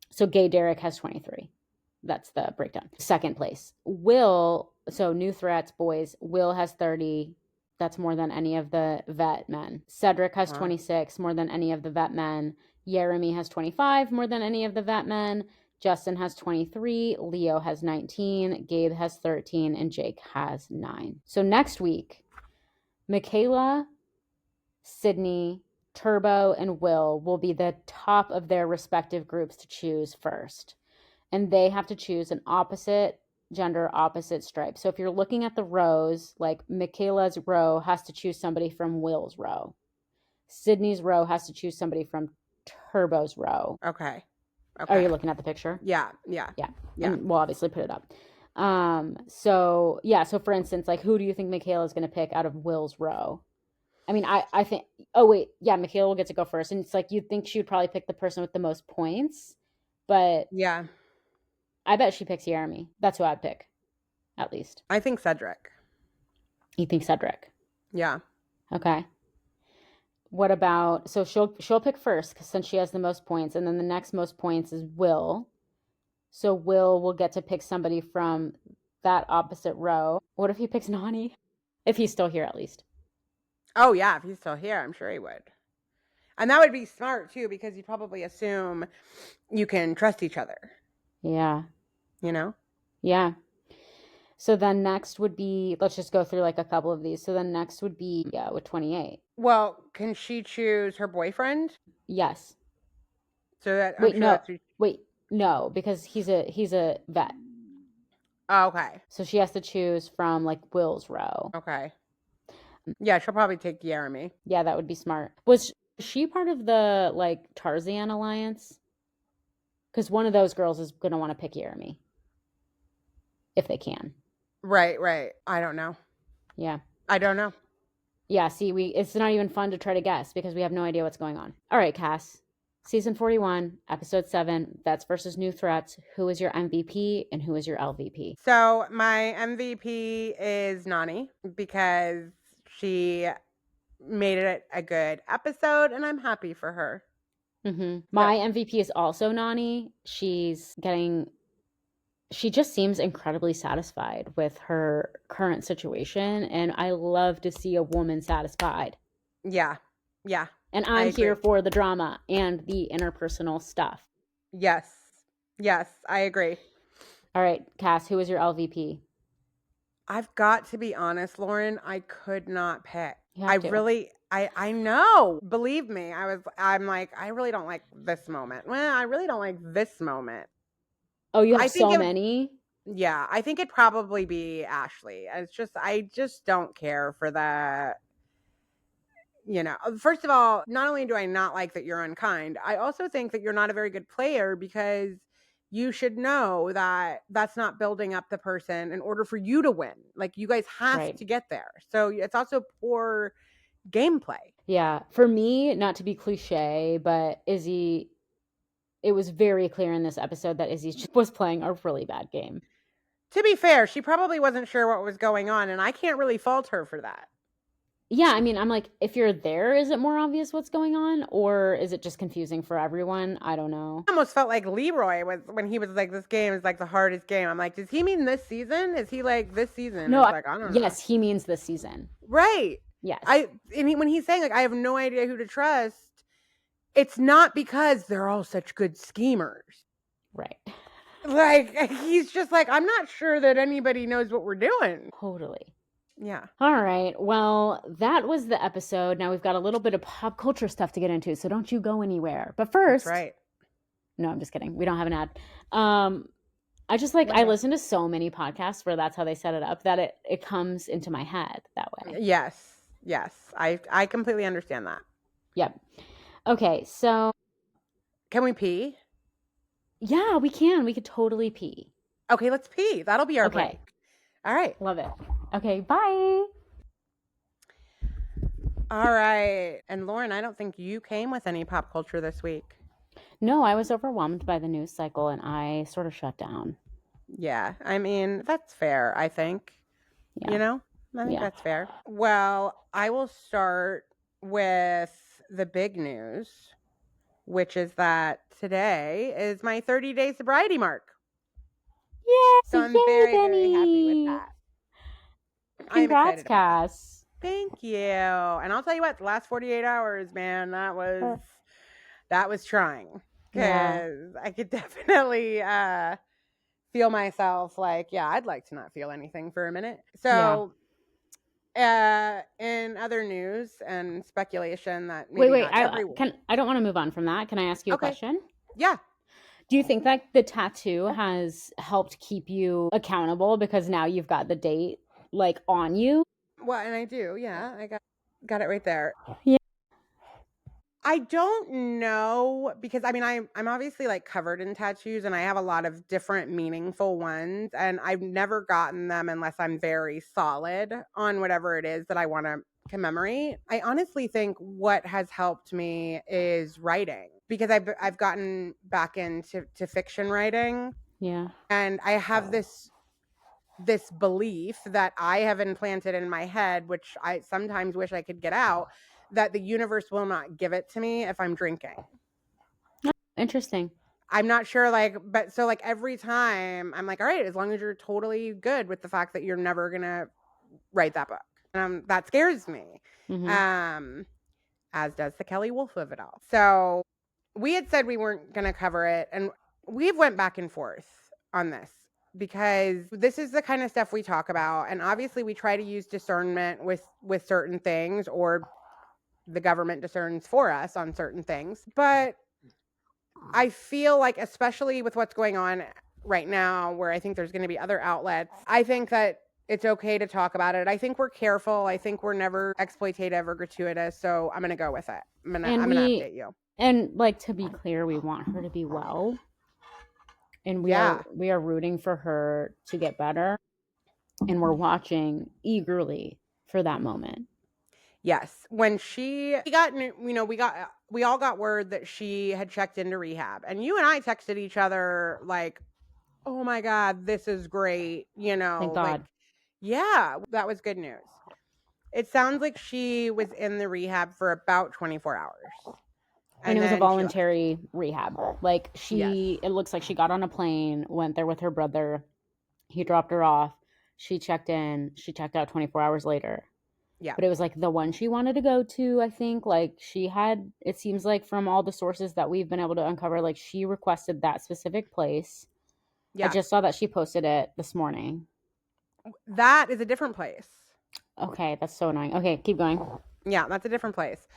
Speaker 1: So gay Derek has 23. That's the breakdown. Second place. Will, so new threats, boys. Will has 30. That's more than any of the vet men. Cedric has 26, more than any of the vet men. Jeremy has 25, more than any of the vet men. Justin has 23. Leo has 19. Gabe has 13. And Jake has 9. So next week, Michaela, Sydney, Turbo, and will be the top of their respective groups to choose first. And they have to choose an opposite gender, opposite stripe. So if you're looking at the rows, like Michaela's row has to choose somebody from Will's row. Sydney's row has to choose somebody from Turbo's row.
Speaker 2: Okay.
Speaker 1: Are you looking at the picture?
Speaker 2: Yeah.
Speaker 1: And we'll obviously put it up. So for instance, like, who do you think Michaela is going to pick out of Will's row? I mean, I think, Michaela will get to go first. And it's like, you'd think she would probably pick the person with the most points, but
Speaker 2: Yeah.
Speaker 1: I bet she picks Jeremy. That's who I'd pick, at least.
Speaker 2: I think Cedric.
Speaker 1: You think Cedric?
Speaker 2: Yeah.
Speaker 1: Okay. What about, so she'll pick first, because since she has the most points, and then the next most points is Will. So Will will get to pick somebody from that opposite row. What if he picks Nani? If he's still here, at least.
Speaker 2: Oh, yeah. If he's still here, I'm sure he would. And that would be smart, too, because you probably assume you can trust each other.
Speaker 1: Yeah.
Speaker 2: You know?
Speaker 1: Yeah. So then next would be, let's just go through like a couple of these. So then next would be, with 28.
Speaker 2: Well, can she choose her boyfriend?
Speaker 1: Yes.
Speaker 2: So that
Speaker 1: Wait, no, because he's a vet.
Speaker 2: Oh, okay.
Speaker 1: So she has to choose from like Will's row.
Speaker 2: Okay. Yeah, she'll probably take Jeremy.
Speaker 1: Yeah, that would be smart. Was she part of the like Tarzan alliance? Because one of those girls is going to want to pick Jeremy. If they can.
Speaker 2: Right. I don't know.
Speaker 1: Yeah.
Speaker 2: I don't know.
Speaker 1: Yeah, see, it's not even fun to try to guess because we have no idea what's going on. All right, Cass. Season 41, episode 7, Vets versus New Threats. Who is your MVP and who is your LVP?
Speaker 2: So my MVP is Nani because she made it a good episode and I'm happy for her.
Speaker 1: Mm-hmm. My MVP is also Nani. She just seems incredibly satisfied with her current situation, and I love to see a woman satisfied.
Speaker 2: Yeah.
Speaker 1: And I'm here for the drama and the interpersonal stuff.
Speaker 2: Yes, I agree.
Speaker 1: All right, Cass, who is your LVP?
Speaker 2: I've got to be honest, Lauren, I could not pick. I know. Believe me, I'm like, I really don't like this moment. Well, I really don't like this moment.
Speaker 1: Oh, you have so many?
Speaker 2: Yeah, I think it'd probably be Ashley. I just don't care for that. You know, first of all, not only do I not like that you're unkind, I also think that you're not a very good player because you should know that that's not building up the person in order for you to win. Like, you guys have to get there. So it's also poor gameplay.
Speaker 1: Yeah. For me, not to be cliche, but Izzy, it was very clear in this episode that Izzy was playing a really bad game.
Speaker 2: To be fair, she probably wasn't sure what was going on, and I can't really fault her for that.
Speaker 1: Yeah, I mean, I'm like, if you're there, is it more obvious what's going on? Or is it just confusing for everyone? I don't know.
Speaker 2: I almost felt like Leroy was when he was like, this game is like the hardest game. I'm like, does he mean this season? Is he like this season?
Speaker 1: No,
Speaker 2: like, I don't know.
Speaker 1: Yes, he means this season.
Speaker 2: Right.
Speaker 1: Yes.
Speaker 2: When he's saying like, I have no idea who to trust, it's not because they're all such good schemers.
Speaker 1: Right.
Speaker 2: Like, he's just like, I'm not sure that anybody knows what we're doing.
Speaker 1: Totally.
Speaker 2: Yeah.
Speaker 1: All right. Well, that was the episode. Now we've got a little bit of pop culture stuff to get into, so don't you go anywhere. But first,
Speaker 2: that's right.
Speaker 1: No, I'm just kidding. We don't have an ad. I just like, I listen to so many podcasts where that's how they set it up that it comes into my head that way.
Speaker 2: Yes. I completely understand that.
Speaker 1: Yep. Okay. So
Speaker 2: can we pee?
Speaker 1: Yeah, we can. We could totally pee.
Speaker 2: Okay, let's pee. That'll be our break. All right.
Speaker 1: Love it. Okay, bye.
Speaker 2: All right. And Lauren, I don't think you came with any pop culture this week.
Speaker 1: No, I was overwhelmed by the news cycle and I sort of shut down.
Speaker 2: Yeah. I mean, that's fair, I think.
Speaker 1: Yeah.
Speaker 2: You know? I think
Speaker 1: Yeah.
Speaker 2: that's fair. Well, I will start with the big news, which is that today is my 30-day sobriety mark.
Speaker 1: Yay!
Speaker 2: So I'm
Speaker 1: Yay,
Speaker 2: very, very
Speaker 1: Benny!
Speaker 2: happy with that. I'm
Speaker 1: Congrats,
Speaker 2: excited about that.
Speaker 1: Cass.
Speaker 2: Thank you. And I'll tell you what, the last 48 hours, man, that was trying.
Speaker 1: Yeah.
Speaker 2: Because I could definitely feel myself like, yeah, I'd like to not feel anything for a minute. So in other news and speculation that maybe
Speaker 1: Wait,
Speaker 2: not everyone.
Speaker 1: I don't want to move on from that. Can I ask you a
Speaker 2: Okay.
Speaker 1: question?
Speaker 2: Yeah.
Speaker 1: Do you think that the tattoo has helped keep you accountable because now you've got the date like on you?
Speaker 2: Well, and I do. Yeah, I got it right there.
Speaker 1: Yeah.
Speaker 2: I don't know because I mean I'm obviously like covered in tattoos and I have a lot of different meaningful ones and I've never gotten them unless I'm very solid on whatever it is that I want to commemorate. I honestly think what has helped me is writing because I've gotten back into fiction writing.
Speaker 1: Yeah.
Speaker 2: And I have this belief that I have implanted in my head, which I sometimes wish I could get out, that the universe will not give it to me if I'm drinking.
Speaker 1: Interesting.
Speaker 2: I'm not sure, but so every time I'm like, all right, as long as you're totally good with the fact that you're never gonna write that book, that scares me.
Speaker 1: Mhm.
Speaker 2: As does the Kelley Wolf of it all. So we had said we weren't gonna cover it, and we've went back and forth on this because this is the kind of stuff we talk about, and obviously we try to use discernment with certain things, or the government discerns for us on certain things. But I feel like, especially with what's going on right now, where I think there's going to be other outlets, I think that it's okay to talk about it. I think we're careful. I think we're never exploitative or gratuitous. So I'm going to go with it. I'm going to update you.
Speaker 1: And like, to be clear, we want her to be well. And we are rooting for her to get better. And we're watching eagerly for that moment.
Speaker 2: Yes. When we all got word that she had checked into rehab, and you and I texted each other like, oh my God, this is great.
Speaker 1: Thank God.
Speaker 2: Yeah, that was good news. It sounds like she was in the rehab for about 24 hours.
Speaker 1: And it was a voluntary rehab. Like it looks like she got on a plane, went there with her brother. He dropped her off. She checked in. She checked out 24 hours later.
Speaker 2: Yeah.
Speaker 1: But it was like the one she wanted to go to, I think. Like it seems like from all the sources that we've been able to uncover, like she requested that specific place. Yeah. I just saw that she posted it this morning.
Speaker 2: That is a different place.
Speaker 1: Okay, that's so annoying. Okay, keep going.
Speaker 2: Yeah, that's a different place.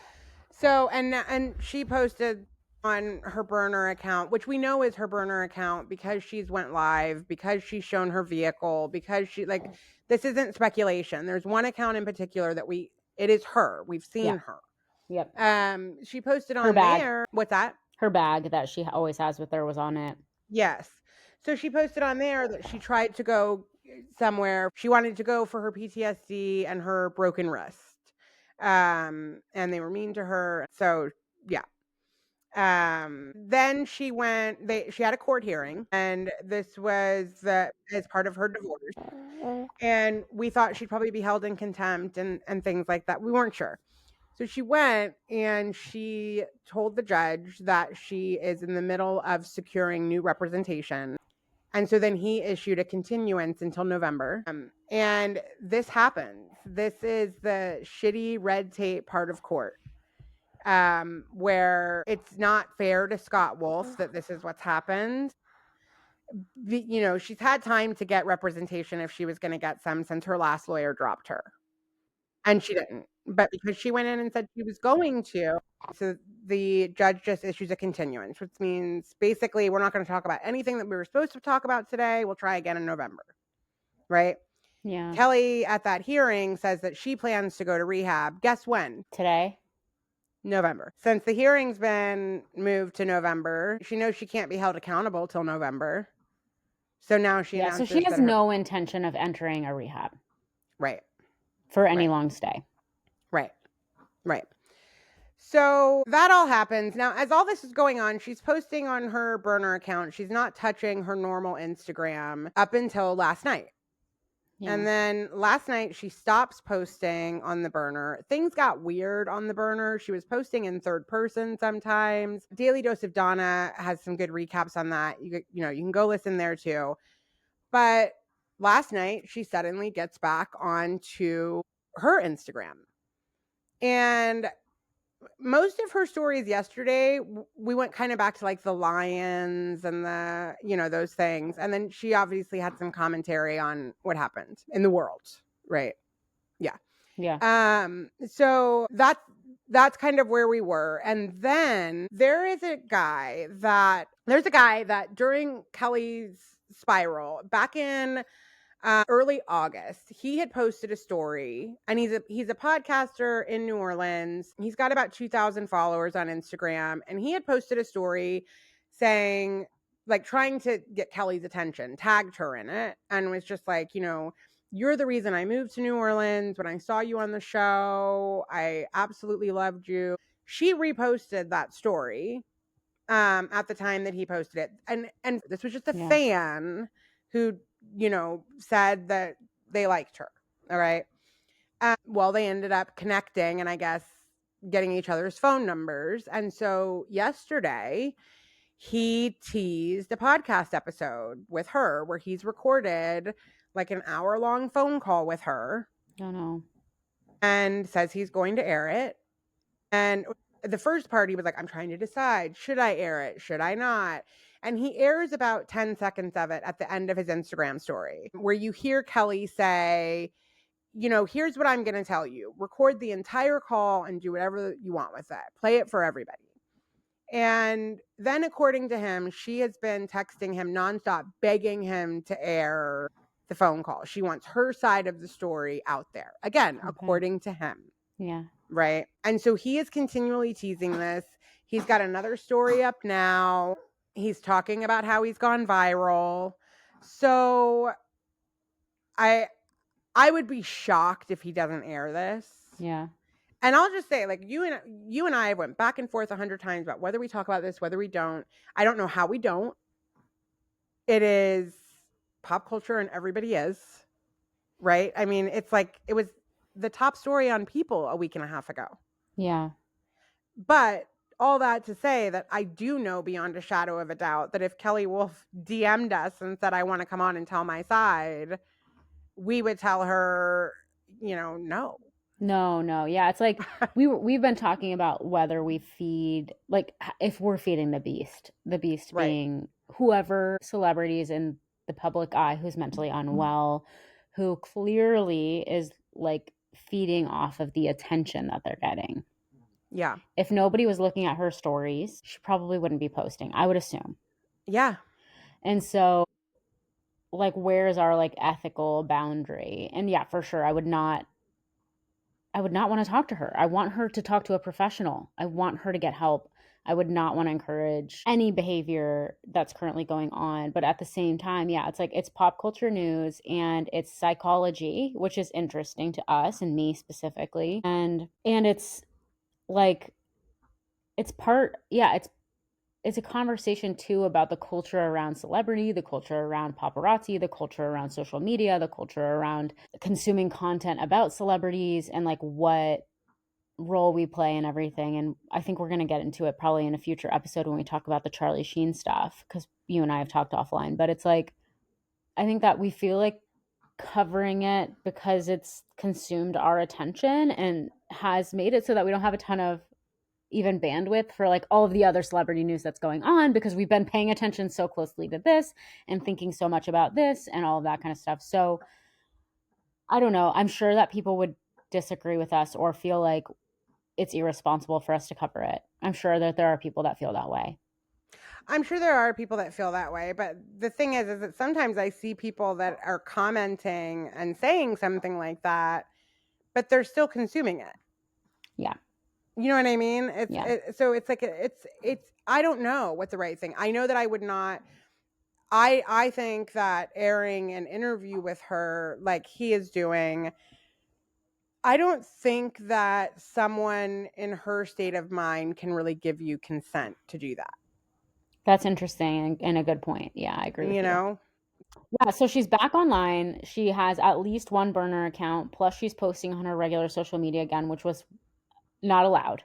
Speaker 2: So, and she posted on her burner account, which we know is her burner account because she's went live, because she's shown her vehicle, because this isn't speculation. There's one account in particular that it is her. We've seen her.
Speaker 1: Yep.
Speaker 2: She posted on there. What's that?
Speaker 1: Her bag that she always has with her was on it.
Speaker 2: Yes. So she posted on there that she tried to go somewhere. She wanted to go for her PTSD and her broken wrist. And they were mean to her. So yeah. Then she had a court hearing, and this was as part of her divorce. And we thought she'd probably be held in contempt and things like that. We weren't sure. So she went and she told the judge that she is in the middle of securing new representation. And so then he issued a continuance until November. And this happens. This is the shitty red tape part of court, where it's not fair to Scott Wolf that this is what's happened. She's had time to get representation if she was going to get some since her last lawyer dropped her. And she didn't. But because she went in and said she was going to, so the judge just issues a continuance, which means basically we're not going to talk about anything that we were supposed to talk about today. We'll try again in November. Right?
Speaker 1: Yeah.
Speaker 2: Kelley at that hearing says that she plans to go to rehab. Guess when?
Speaker 1: Today?
Speaker 2: November. Since the hearing's been moved to November, she knows she can't be held accountable till November. So now she announces
Speaker 1: so she has no intention of entering a rehab.
Speaker 2: Right.
Speaker 1: For any long stay.
Speaker 2: Right. Right. So that all happens. Now, as all this is going on, she's posting on her burner account. She's not touching her normal Instagram up until last night.
Speaker 1: Yeah.
Speaker 2: And then last night she stops posting on the burner. Things got weird on the burner. She was posting in third person sometimes. Daily Dose of Donna has some good recaps on that. You can go listen there too. But last night she suddenly gets back onto her Instagram. And most of her stories yesterday, we went kind of back to like the lions and the, those things. And then she obviously had some commentary on what happened in the world. Right. Yeah.
Speaker 1: Yeah.
Speaker 2: So that's kind of where we were. And then there's a guy that during Kelley's spiral back in early August, he had posted a story, and he's a podcaster in New Orleans. He's got about 2,000 followers on Instagram, and he had posted a story saying, like, trying to get Kelley's attention, tagged her in it, and was just like, you're the reason I moved to New Orleans. When I saw you on the show, I absolutely loved you. She reposted that story at the time that he posted it, and this was just a fan who said that they liked her. All right. Well, they ended up connecting and I guess getting each other's phone numbers. And so yesterday he teased a podcast episode with her where he's recorded like an hour-long phone call with her.
Speaker 1: Oh no.
Speaker 2: And says he's going to air it. And the first part, he was like, I'm trying to decide, should I air it? Should I not? And he airs about 10 seconds of it at the end of his Instagram story, where you hear Kelley say, here's what I'm going to tell you. Record the entire call and do whatever you want with it. Play it for everybody. And then, according to him, she has been texting him nonstop, begging him to air the phone call. She wants her side of the story out there. Again, according to him.
Speaker 1: Yeah.
Speaker 2: Right. And so he is continually teasing this. He's got another story up now. He's talking about how he's gone viral. So I would be shocked if he doesn't air this.
Speaker 1: Yeah.
Speaker 2: And I'll just say, like, you and I went back and forth 100 times about whether we talk about this, whether we don't. I don't know how we don't. It is pop culture and everybody is. Right. I mean, it's like it was the top story on People a week and a half ago.
Speaker 1: Yeah.
Speaker 2: But all that to say that I do know beyond a shadow of a doubt that if Kelley Wolf DM'd us and said, I want to come on and tell my side, we would tell her, no.
Speaker 1: No. Yeah. It's like we've been talking about whether we feed, like if we're feeding the beast right. Being whoever celebrities in the public eye who's mentally unwell, who clearly is like feeding off of the attention that they're getting.
Speaker 2: Yeah.
Speaker 1: If nobody was looking at her stories, she probably wouldn't be posting, I would assume.
Speaker 2: Yeah.
Speaker 1: And so like, where's our like ethical boundary? And yeah, for sure, I would not want to talk to her. I want her to talk to a professional. I want her to get help. I would not want to encourage any behavior that's currently going on. But at the same time, yeah, it's like it's pop culture news and it's psychology, which is interesting to us and me specifically. And it's like it's a conversation too about the culture around celebrity, the culture around paparazzi, the culture around social media, the culture around consuming content about celebrities and like what role we play and everything. And I think we're going to get into it probably in a future episode when we talk about the Charlie Sheen stuff, because you and I have talked offline. But it's like, I think that we feel like covering it because it's consumed our attention and has made it so that we don't have a ton of even bandwidth for like all of the other celebrity news that's going on, because we've been paying attention so closely to this and thinking so much about this and all of that kind of stuff. So I don't know. I'm sure that people would disagree with us or feel like it's irresponsible for us to cover it. I'm sure that there are people that feel that way.
Speaker 2: I'm sure there are people that feel that way. But the thing is that sometimes I see people that are commenting and saying something like that, but they're still consuming it.
Speaker 1: Yeah.
Speaker 2: You know what I mean? So it's like, I don't know what the right thing. I know that I would not, I think that airing an interview with her like he is doing, I don't think that someone in her state of mind can really give you consent to do that.
Speaker 1: That's interesting and a good point. Yeah, I agree with
Speaker 2: You
Speaker 1: you.
Speaker 2: know?
Speaker 1: Yeah, so she's back online. She has at least one burner account, plus she's posting on her regular social media again, which was not allowed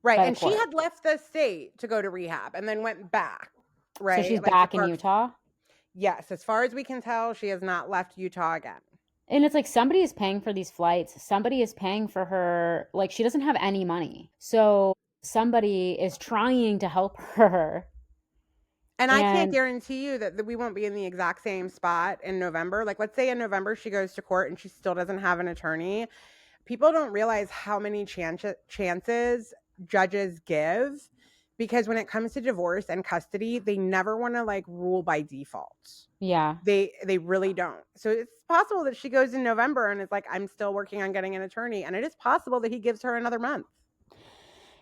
Speaker 2: Right.
Speaker 1: by the
Speaker 2: And she
Speaker 1: court.
Speaker 2: had left the state to go to rehab and then went back. Right.
Speaker 1: So she's
Speaker 2: Like
Speaker 1: back in Utah.
Speaker 2: Yes, as far as we can tell, she has not left Utah again.
Speaker 1: And it's like somebody is paying for these flights. Somebody is paying for her. Like she doesn't have any money. So somebody is trying to help her.
Speaker 2: And I can't
Speaker 1: And
Speaker 2: guarantee you that we won't be in the exact same spot in November. Like, let's say in November she goes to court and she still doesn't have an attorney. People don't realize how many chances judges give, because when it comes to divorce and custody, they never want to like rule by default.
Speaker 1: yeah.
Speaker 2: They really don't. So it's possible that she goes in November and it's like, I'm still working on getting an attorney. And it is possible that he gives her another month.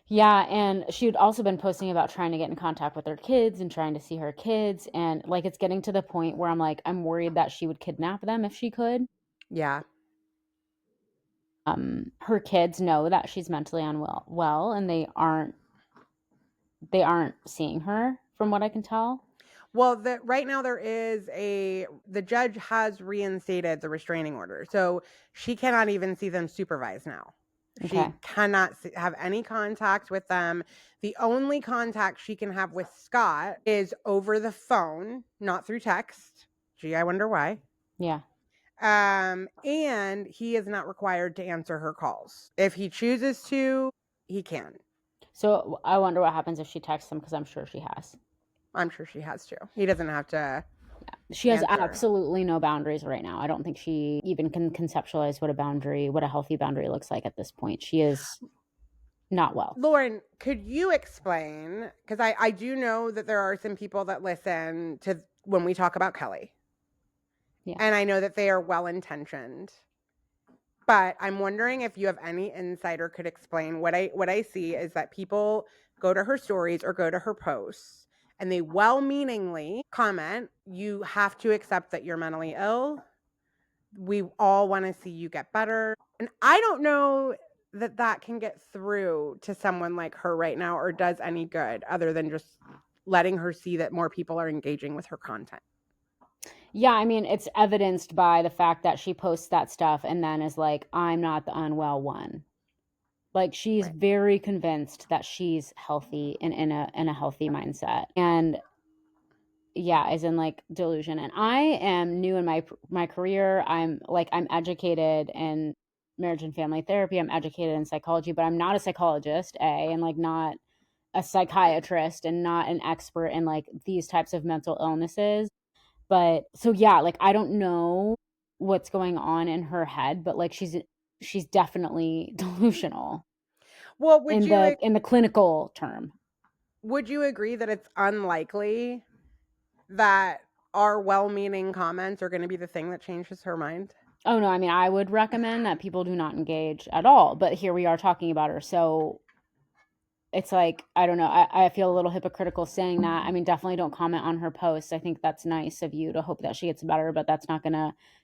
Speaker 1: Yeah, and she'd also been posting about trying to get in contact with her kids and trying to see her kids, and like it's getting to the point where I'm like, I'm worried that she would kidnap them if she could.
Speaker 2: Yeah.
Speaker 1: Her kids know that she's mentally unwell, and they aren't seeing her from what I can tell.
Speaker 2: Well, right now the judge has reinstated the restraining order. So she cannot even see them supervised now. She
Speaker 1: Okay.
Speaker 2: cannot have any contact with them. The only contact she can have with Scott is over the phone, not through text. Gee, I wonder why.
Speaker 1: Yeah.
Speaker 2: And he is not required to answer her calls. If he chooses to, he can.
Speaker 1: So I wonder what happens if she texts him, because I'm sure she has.
Speaker 2: I'm sure she has to. He doesn't have to.
Speaker 1: She has
Speaker 2: answer.
Speaker 1: absolutely no boundaries right now. I don't think she even can conceptualize what a healthy boundary looks like at this point. She is not well.
Speaker 2: Lauren, could you explain? Because I do know that there are some people that listen to when we talk about Kelley.
Speaker 1: Yeah.
Speaker 2: And I know that they are well-intentioned. But I'm wondering if you have any insight or could explain what I see is that people go to her stories or go to her posts and they well-meaningly comment, you have to accept that you're mentally ill. We all want to see you get better. And I don't know that can get through to someone like her right now or does any good other than just letting her see that more people are engaging with her content.
Speaker 1: Yeah, I mean, it's evidenced by the fact that she posts that stuff and then is like, I'm not the unwell one. Like she's very convinced that she's healthy and in a healthy mindset. And yeah, is in like delusion. And I am new in my career. I'm educated in marriage and family therapy. I'm educated in psychology, but I'm not a psychologist, and like not a psychiatrist and not an expert in like these types of mental illnesses. But so yeah, like I don't know what's going on in her head, but like she's definitely delusional.
Speaker 2: Well,
Speaker 1: in the clinical term.
Speaker 2: Would you agree that it's unlikely that our well-meaning comments are going to be the thing that changes her mind?
Speaker 1: Oh no, I mean, I would recommend that people do not engage at all, but here we are talking about her. So it's like, I don't know. I feel a little hypocritical saying that. I mean, definitely don't comment on her posts. I think that's nice of you to hope that she gets better, but that's not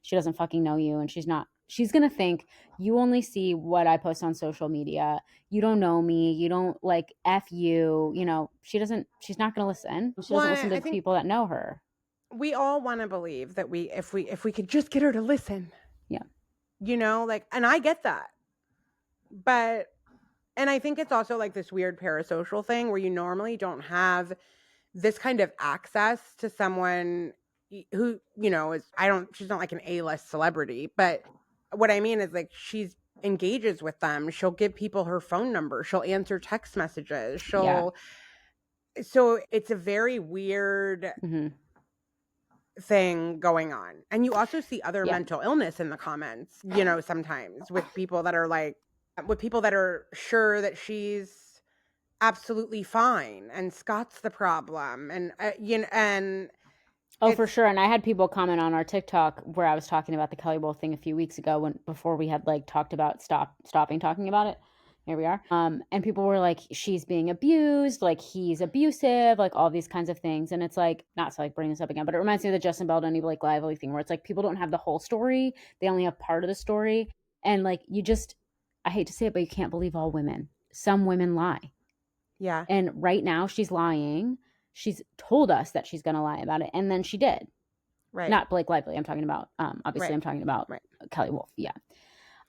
Speaker 1: she doesn't fucking know you. And she's gonna think you only see what I post on social media. You don't know me. You don't like F you, she's not gonna listen. She doesn't listen to the people that know her.
Speaker 2: We all want to believe that if we could just get her to listen.
Speaker 1: Yeah.
Speaker 2: And I get that. And I think it's also like this weird parasocial thing where you normally don't have this kind of access to someone who, she's not like an A-list celebrity, but what I mean is like she's engages with them. She'll give people her phone number. She'll answer text messages. So it's a very weird thing going on. And you also see other mental illness in the comments, sometimes with people that are sure that she's absolutely fine and Scott's the problem. And
Speaker 1: for sure. And I had people comment on our TikTok where I was talking about the Kelley Wolf thing a few weeks ago before we had like talked about stopping talking about it. Here we are. And people were like, she's being abused, like he's abusive, like all these kinds of things. And it's like, not to like bring this up again, but it reminds me of the Justin Bell, Don't Blake Lively thing where it's like people don't have the whole story. They only have part of the story. And like, I hate to say it, but you can't believe all women. Some women lie.
Speaker 2: Yeah.
Speaker 1: And right now she's lying. She's told us that she's going to lie about it. And then she did.
Speaker 2: Right.
Speaker 1: Not Blake Lively. I'm talking about, obviously
Speaker 2: Right.
Speaker 1: I'm talking about
Speaker 2: Right.
Speaker 1: Kelley Wolf. Yeah.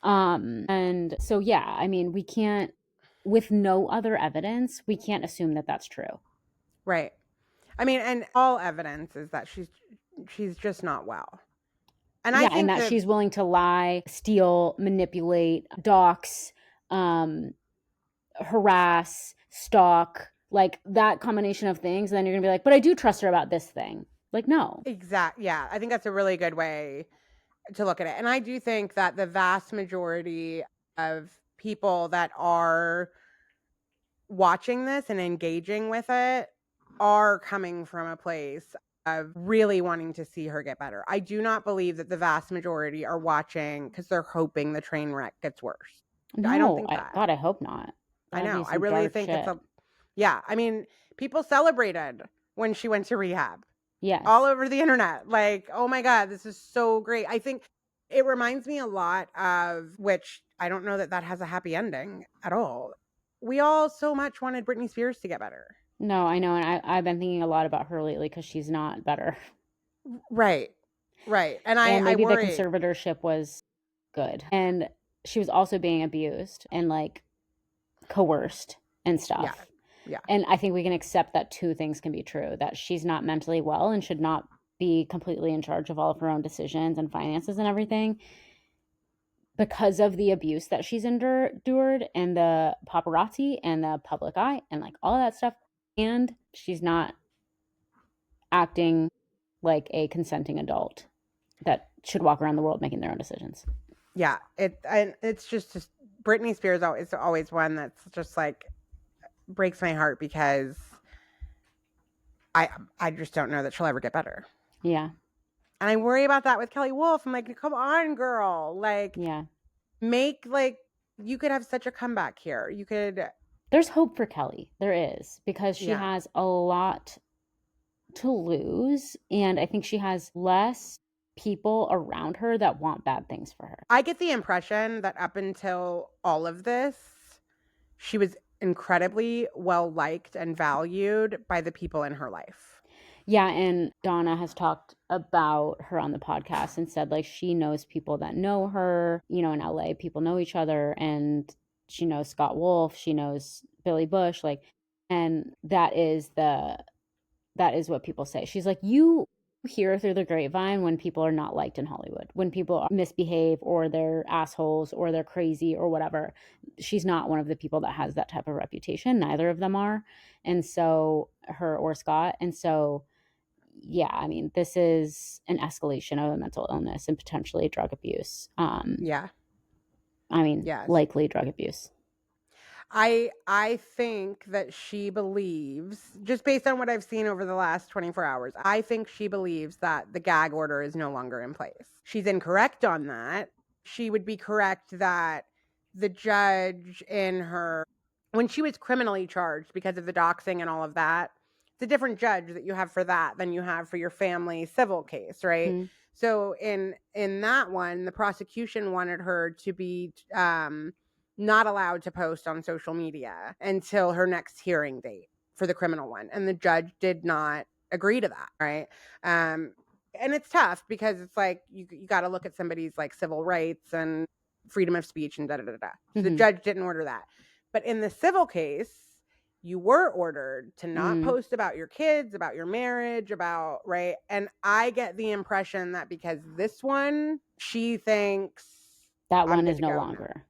Speaker 1: And so, yeah, I mean, we can't, with no other evidence, we can't assume that that's true.
Speaker 2: Right. I mean, and all evidence is that she's just not well. And
Speaker 1: Yeah,
Speaker 2: I think
Speaker 1: and that she's willing to lie, steal, manipulate, dox, harass, stalk, like that combination of things. And then you're gonna be like, but I do trust her about this thing. Like, no.
Speaker 2: exactly. Yeah, I think that's a really good way to look at it. And I do think that the vast majority of people that are watching this and engaging with it are coming from a place of really wanting to see her get better. I do not believe that the vast majority are watching because they're hoping the train wreck gets worse.
Speaker 1: No,
Speaker 2: I don't think that.
Speaker 1: God, I hope not.
Speaker 2: I
Speaker 1: That'd be
Speaker 2: know. I
Speaker 1: some
Speaker 2: really
Speaker 1: dark
Speaker 2: think
Speaker 1: shit.
Speaker 2: yeah. I mean, people celebrated when she went to rehab.
Speaker 1: Yes.
Speaker 2: All over the internet. Like, oh my God, this is so great. I think it reminds me a lot of, which I don't know that that has a happy ending at all. We all so much wanted Britney Spears to get better.
Speaker 1: No, I know. And I've been thinking a lot about her lately because she's not better.
Speaker 2: Right. Right. And
Speaker 1: maybe
Speaker 2: I
Speaker 1: the
Speaker 2: worry.
Speaker 1: conservatorship was good. And she was also being abused and like coerced and stuff.
Speaker 2: Yeah. Yeah.
Speaker 1: And I think we can accept that two things can be true, that she's not mentally well and should not be completely in charge of all of her own decisions and finances and everything because of the abuse that she's endured and the paparazzi and the public eye and like all that stuff. And she's not acting like a consenting adult that should walk around the world making their own decisions.
Speaker 2: Yeah. It's just Britney Spears is always one that's just like breaks my heart because I just don't know that she'll ever get better.
Speaker 1: Yeah.
Speaker 2: And I worry about that with Kelley Wolf. I'm like, come on, girl. Like,
Speaker 1: yeah.
Speaker 2: Make, like, you could have such a comeback here. You could.
Speaker 1: There's hope for Kelley. There is, because she has a lot to lose. And I think she has less people around her that want bad things for her.
Speaker 2: I get the impression that up until all of this, she was incredibly well liked and valued by the people in her life.
Speaker 1: Yeah, and Donna has talked about her on the podcast and said like she knows people that know her. You know, in LA, people know each other, and she knows Scott Wolf, she knows Billy Bush, like, and that is what people say. She's like, you hear through the grapevine when people are not liked in Hollywood, when people misbehave or they're assholes or they're crazy or whatever. She's not one of the people that has that type of reputation. Neither of them are. And so her or Scott. And so, yeah, I mean, this is an escalation of a mental illness and potentially drug abuse.
Speaker 2: Yeah.
Speaker 1: I mean, likely drug abuse.
Speaker 2: I think that she believes, just based on what I've seen over the last 24 hours, I think she believes that the gag order is no longer in place. She's incorrect on that. She would be correct that the judge when she was criminally charged because of the doxing and all of that, it's a different judge that you have for that than you have for your family civil case, right? Mm-hmm. So in that one, the prosecution wanted her to be not allowed to post on social media until her next hearing date for the criminal one. And the judge did not agree to that, right? And it's tough because it's like you got to look at somebody's like civil rights and freedom of speech and da-da-da-da. So the judge didn't order that. But in the civil case, you were ordered to not post about your kids, about your marriage, about, right? And I get the impression that because this one, she thinks
Speaker 1: that one is no longer.
Speaker 2: Now.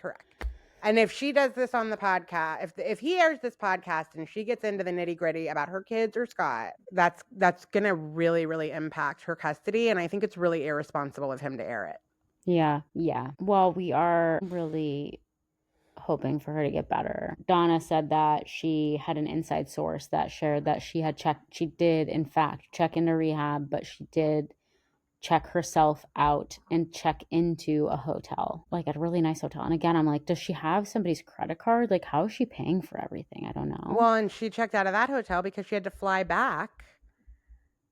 Speaker 2: Correct. And if she does this on the podcast, if he airs this podcast and she gets into the nitty gritty about her kids or Scott, that's going to really, really impact her custody. And I think it's really irresponsible of him to air it.
Speaker 1: Yeah. Yeah. Well, we are really hoping for her to get better. Donna said that she had an inside source that shared that she did in fact check into rehab, but she did check herself out and check into a hotel, like a really nice hotel. And again, I'm like, does she have somebody's credit card? Like, how is she paying for everything? I don't know.
Speaker 2: Well, and she checked out of that hotel because she had to fly back,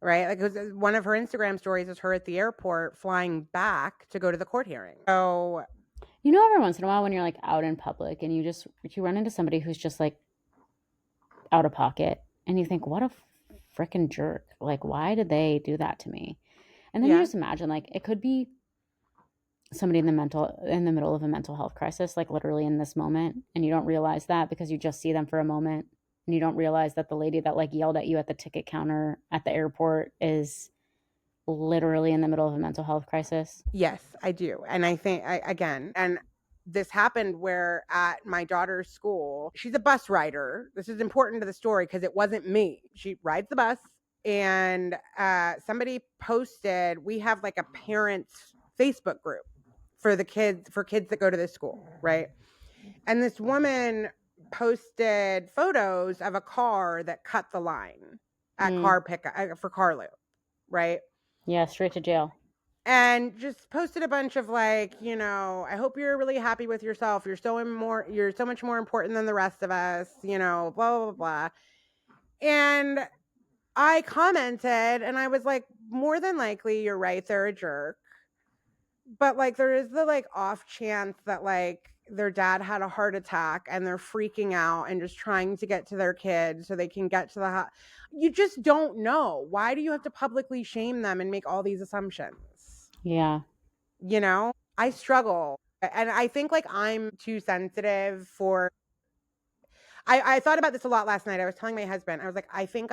Speaker 2: right? Like, it was one of her Instagram stories is her at the airport flying back to go to the court hearing. So
Speaker 1: You know, every once in a while when you're like out in public and you run into somebody who's just like out of pocket and you think, what a freaking jerk. Like, why did they do that to me? And then you
Speaker 2: Yeah.
Speaker 1: just imagine like it could be somebody in the middle of a mental health crisis, like literally in this moment, and you don't realize that because you just see them for a moment, and you don't realize that the lady that like yelled at you at the ticket counter at the airport is literally in the middle of a mental health crisis.
Speaker 2: Yes, I do. And I think, again, and this happened where at my daughter's school, she's a bus rider. This is important to the story because it wasn't me. She rides the bus, and somebody posted, we have like a parents Facebook group for kids that go to this school, right? And this woman posted photos of a car that cut the line at car pickup for car loop, right?
Speaker 1: Yeah, straight to jail.
Speaker 2: And just posted a bunch of like, you know, I hope you're really happy with yourself. You're so much more important than the rest of us, you know, blah, blah, blah, blah. And I commented and I was like, more than likely, you're right. They're a jerk. But like, there is the like off chance that like their dad had a heart attack and they're freaking out and just trying to get to their kid so they can get to the you just don't know. Why do you have to publicly shame them and make all these assumptions?
Speaker 1: Yeah.
Speaker 2: You know, I struggle. And I think like I'm too sensitive for, I thought about this a lot last night. I was telling my husband, I was like, I think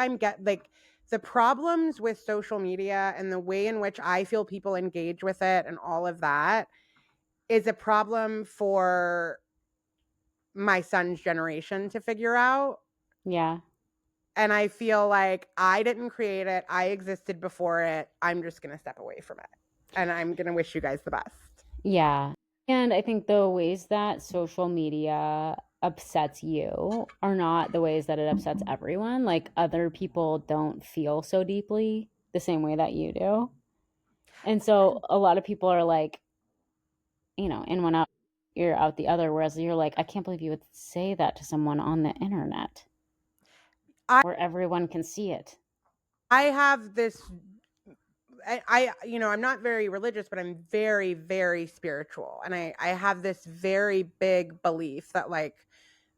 Speaker 2: the problems with social media and the way in which I feel people engage with it and all of that is a problem for my son's generation to figure out.
Speaker 1: Yeah.
Speaker 2: And I feel like I didn't create it. I existed before it. I'm just going to step away from it. And I'm going to wish you guys the best.
Speaker 1: Yeah. And I think the ways that social media upsets you are not the ways that it upsets everyone. Like other people don't feel so deeply the same way that you do. And so a lot of people are like, you know, in one out, you're out the other. Whereas you're like, I can't believe you would say that to someone on the internet where everyone can see it.
Speaker 2: I have this, you know, I'm not very religious, but I'm very, very spiritual. And I have this very big belief that like,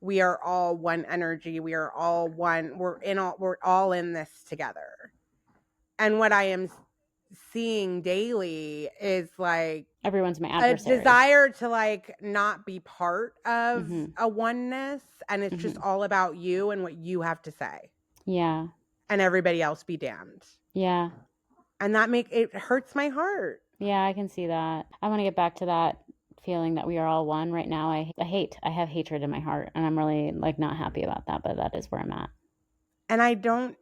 Speaker 2: we are all one energy. We are all one. We're all in this together. And what I am seeing daily is like
Speaker 1: Everyone's my adversary.
Speaker 2: A desire to like not be part of a oneness, and it's just all about you and what you have to say.
Speaker 1: Yeah.
Speaker 2: And everybody else be damned.
Speaker 1: Yeah.
Speaker 2: And it hurts my heart.
Speaker 1: Yeah, I can see that. I want to get back to that feeling that we are all one right now. I have hatred in my heart, and I'm really like not happy about that, but that is where I'm at.
Speaker 2: And I don't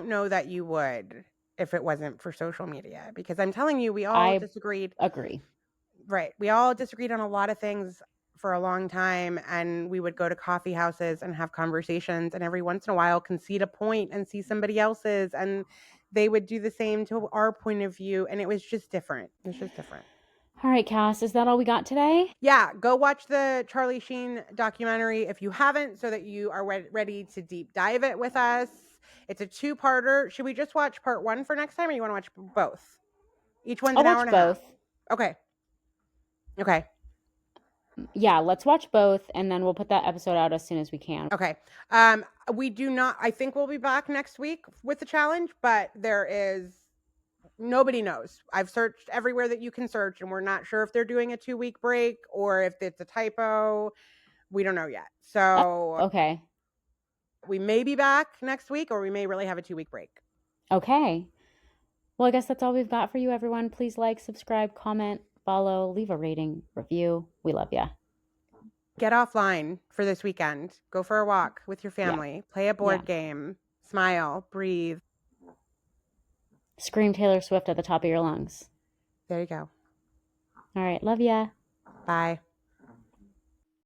Speaker 2: know that you would if it wasn't for social media, because I'm telling you, we all disagreed.
Speaker 1: Agree.
Speaker 2: Right. We all disagreed on a lot of things for a long time, and we would go to coffee houses and have conversations, and every once in a while concede a point and see somebody else's, and they would do the same to our point of view, and it was just different. It was just different.
Speaker 1: All right, Cass, is that all we got today?
Speaker 2: Yeah, go watch the Charlie Sheen documentary if you haven't, so that you are ready to deep dive it with us. It's a 2-parter. Should we just watch part 1 for next time, or you want to watch both? Each one's an hour and a half. Okay. Okay.
Speaker 1: Yeah, let's watch both, and then we'll put that episode out as soon as we can.
Speaker 2: Okay. We do not, I think we'll be back next week with the challenge, but nobody knows. I've searched everywhere that you can search, and we're not sure if they're doing a 2-week break or if it's a typo. We don't know yet. So
Speaker 1: okay.
Speaker 2: We may be back next week, or we may really have a 2-week break.
Speaker 1: Okay. Well, I guess that's all we've got for you, everyone. Please like, subscribe, comment, follow, leave a rating, review. We love ya.
Speaker 2: Get offline for this weekend. Go for a walk with your family. Play a board game. Smile. Breathe.
Speaker 1: Scream Taylor Swift at the top of your lungs.
Speaker 2: There you go.
Speaker 1: All right. Love ya.
Speaker 2: Bye.